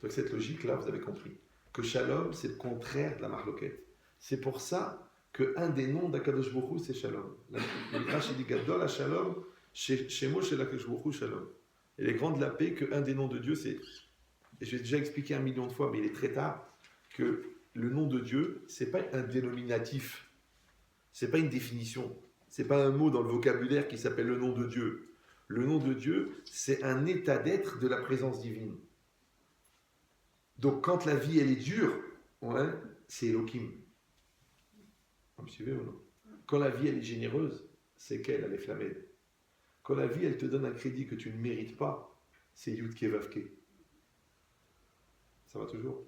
Donc cette logique-là, vous avez compris. Que Shalom, c'est le contraire de la marloquette. C'est pour ça qu'un des noms d'Akadosh Baruch Hu, c'est Shalom. Le Midrash dit Gadol Shalom, Shemo Shel Akadosh Baruch Hu Shalom. Et les grands de la paix, qu'un des noms de Dieu, c'est... Et je l'ai déjà expliqué 1 million de fois, mais il est très tard, que le nom de Dieu, c'est pas un dénominatif. C'est pas une définition. C'est pas un mot dans le vocabulaire qui s'appelle le nom de Dieu. Le nom de Dieu, c'est un état d'être de la présence divine. Donc, quand la vie, elle est dure, ouais, c'est Elohim. Vous me suivez ou non? Quand la vie, elle est généreuse, c'est qu'elle, elle est flammée. Quand la vie, elle te donne un crédit que tu ne mérites pas, c'est Yudke Vavke. Ça va toujours?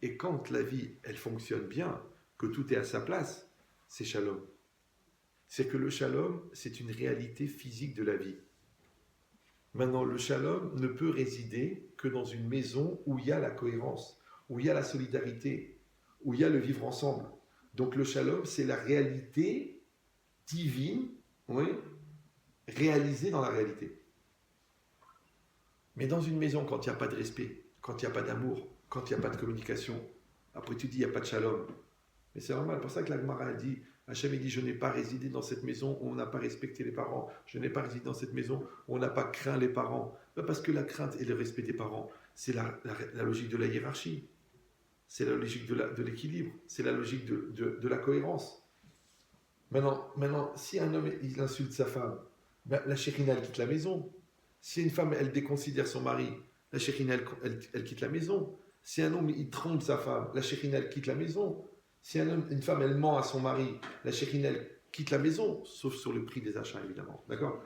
Et quand la vie, elle fonctionne bien, que tout est à sa place, c'est Shalom. C'est que le Shalom, c'est une réalité physique de la vie. Maintenant, le Shalom ne peut résider que dans une maison où il y a la cohérence, où il y a la solidarité, où il y a le vivre ensemble. Donc le Shalom, c'est la réalité divine, oui, réalisée dans la réalité. Mais dans une maison, quand il n'y a pas de respect, quand il n'y a pas d'amour, quand il n'y a pas de communication, après tu dis il n'y a pas de Shalom. Mais c'est normal, pour ça que la Gemara a dit, Hachem dit, je n'ai pas résidé dans cette maison où on n'a pas respecté les parents. Je n'ai pas résidé dans cette maison où on n'a pas craint les parents. Parce que la crainte et le respect des parents, c'est la logique de la hiérarchie. C'est la logique de l'équilibre. C'est la logique de la cohérence. Maintenant, si un homme il insulte sa femme, ben, la chéchina, elle quitte la maison. Si une femme, elle déconsidère son mari, la chéchina, elle quitte la maison. Si un homme, il trompe sa femme, la chéchina, elle quitte la maison. Si une femme, elle ment à son mari, la chéchina, elle quitte la maison, sauf sur le prix des achats, évidemment. D'accord?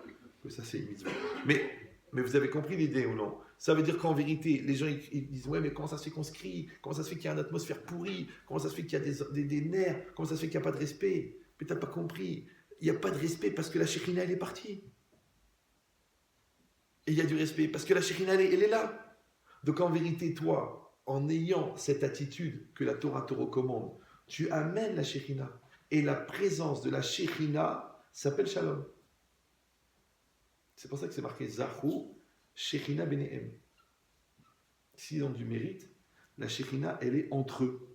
Ça, c'est une mitzvah. Mais vous avez compris l'idée ou non? Ça veut dire qu'en vérité, les gens, ils disent, ouais, mais comment ça se fait qu'on se crie? Comment ça se fait qu'il y a une atmosphère pourrie? Comment ça se fait qu'il y a des nerfs? Comment ça se fait qu'il n'y a pas de respect? Mais tu n'as pas compris. Il n'y a pas de respect parce que la chéchina, elle est partie. Et il y a du respect parce que la chéchina, elle est là. Donc en vérité, toi, en ayant cette attitude que la Torah te recommande, tu amènes la Shekhinah. Et la présence de la Shekhinah s'appelle Shalom. C'est pour ça que c'est marqué Zahou, Shekhinah Benehem. S'ils ont du mérite, la Shekhinah, elle est entre eux.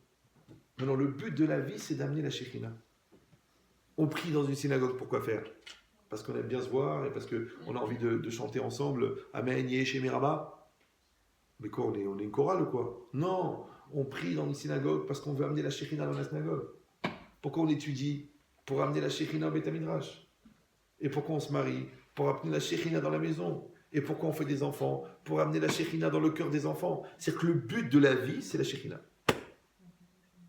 Maintenant, le but de la vie, c'est d'amener la Shekhinah. On prie dans une synagogue, pourquoi faire? Parce qu'on aime bien se voir et parce qu'on a envie de chanter ensemble Amen, Yesh, Meraba. Mais quoi, on est une chorale ou quoi? Non, on prie dans une synagogue parce qu'on veut amener la Shekhinah dans la synagogue. Pourquoi on étudie? Pour amener la Shekhinah au Beth Midrash. Et pourquoi on se marie? Pour amener la Shekhinah dans la maison. Et pourquoi on fait des enfants? Pour amener la Shekhinah dans le cœur des enfants. C'est-à-dire que le but de la vie, c'est la Shekhinah.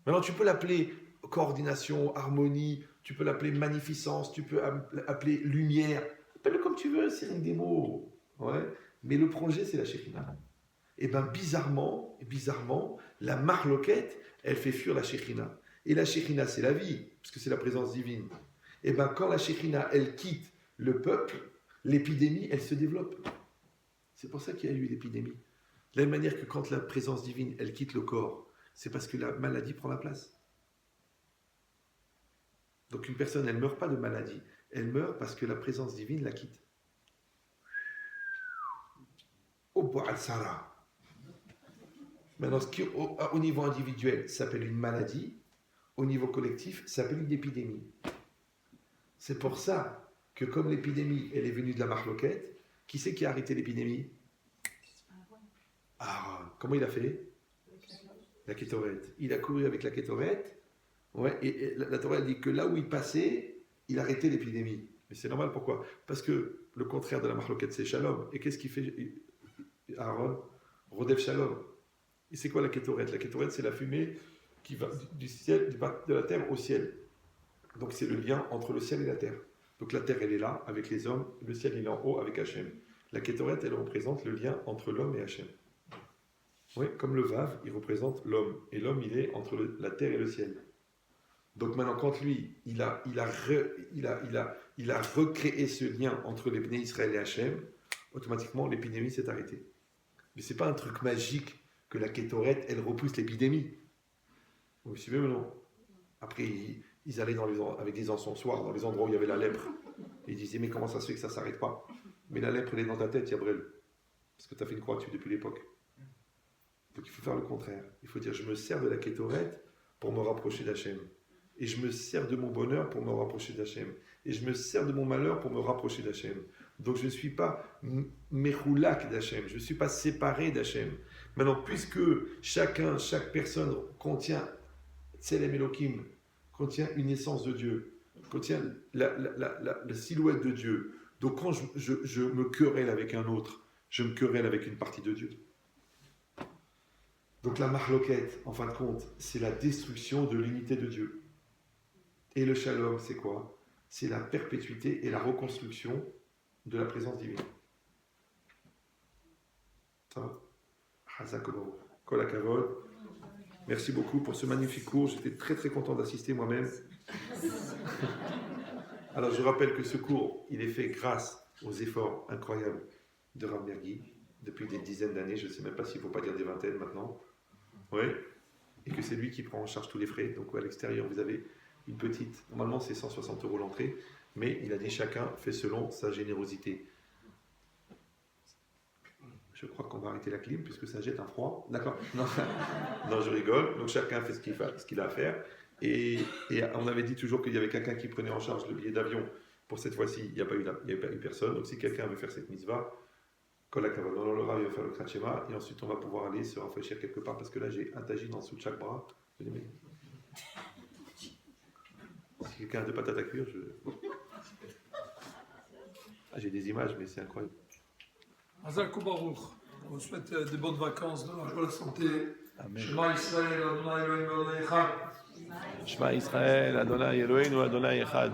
Maintenant, tu peux l'appeler coordination, harmonie, tu peux l'appeler magnificence, tu peux l'appeler lumière. Appelle-le comme tu veux, c'est rien que des mots. Ouais. Mais le projet, c'est la Shekhinah. Et bien bizarrement, la marloquette, elle fait fuir la Shekhinah. Et la Shekhinah, c'est la vie, parce que c'est la présence divine. Et bien quand la Shekhinah, elle quitte le peuple, l'épidémie, elle se développe. C'est pour ça qu'il y a eu l'épidémie. De la même manière que quand la présence divine, elle quitte le corps, c'est parce que la maladie prend la place. Donc une personne, elle ne meurt pas de maladie, elle meurt parce que la présence divine la quitte. Au al-Sara. Maintenant, ce qui, au niveau individuel, s'appelle une maladie, au niveau collectif, s'appelle une épidémie. C'est pour ça que comme l'épidémie, elle est venue de la marloquette, qui c'est qui a arrêté l'épidémie? Aaron. Comment il a fait? La kétorette. Il a couru avec la kétorette. Ouais, et la Torah dit que là où il passait, il arrêtait l'épidémie. Mais c'est normal, pourquoi? Parce que le contraire de la marloquette, c'est shalom. Et qu'est-ce qu'il fait Aaron? Rodef shalom. Et c'est quoi la kétorette? La kétorette, c'est la fumée qui va du ciel, de la terre au ciel. Donc c'est le lien entre le ciel et la terre. Donc la terre, elle est là avec les hommes, le ciel, il est en haut avec Hachem. La kétorette, elle représente le lien entre l'homme et Hachem. Oui, comme le Vav, il représente l'homme. Et l'homme, il est entre la terre et le ciel. Donc maintenant, quand lui, il a recréé ce lien entre les Bnei Israël et Hachem, automatiquement, l'épidémie s'est arrêtée. Mais ce n'est pas un truc magique que la kétorette, elle repousse l'épidémie. Vous me suivez ou non? Après, ils allaient avec des encensoirs dans les endroits où il y avait la lèpre. Et ils disaient, mais comment ça se fait que ça ne s'arrête pas? Mais la lèpre, elle est dans ta tête, Yabrel. Parce que tu as fait une croix dessus depuis l'époque. Donc il faut faire le contraire. Il faut dire, je me sers de la kétorette pour me rapprocher d'Hachem. Et je me sers de mon bonheur pour me rapprocher d'Hachem. Et je me sers de mon malheur pour me rapprocher d'Hachem. Donc je ne suis pas mechoulak d'Hachem. Je ne suis pas séparé d'Hachem. Maintenant, puisque chaque personne contient Tselem Elohim, contient une essence de Dieu, contient la silhouette de Dieu. Donc quand je me querelle avec un autre, je me querelle avec une partie de Dieu. Donc la marloquette, en fin de compte, c'est la destruction de l'unité de Dieu. Et le shalom, c'est quoi? C'est la perpétuité et la reconstruction de la présence divine. Ça va? Hazakobo. Kol hakavod. Merci beaucoup pour ce magnifique cours. J'étais très très content d'assister moi-même. Alors je rappelle que ce cours, il est fait grâce aux efforts incroyables de Rav Mergui depuis des dizaines d'années. Je ne sais même pas s'il ne faut pas dire des vingtaines maintenant. Oui. Et que c'est lui qui prend en charge tous les frais. Donc à l'extérieur, vous avez une petite, normalement c'est 160 € l'entrée, mais il a dit chacun fait selon sa générosité. Je crois qu'on va arrêter la clim puisque ça jette un froid. D'accord? Non, non, je rigole. Donc chacun fait ce qu'il a à faire. Et on avait dit toujours qu'il y avait quelqu'un qui prenait en charge le billet d'avion. Pour cette fois-ci, il n'y a pas eu personne. Donc si quelqu'un veut faire cette mitzvah, Kol hakavod, on l'aura, il va faire le kratchema et ensuite on va pouvoir aller se rafraîchir quelque part parce que là j'ai un tagine en dessous de chaque bras. Si quelqu'un a de patates à cuire, j'ai des images, mais c'est incroyable. Hazakou Baruch. On vous souhaite des bonnes vacances, de la santé. Amen. Shema Israël, Adonai Eloheinu Adonai Echad. Shema Israël, Adonai Eloheinu, Adonai Echad.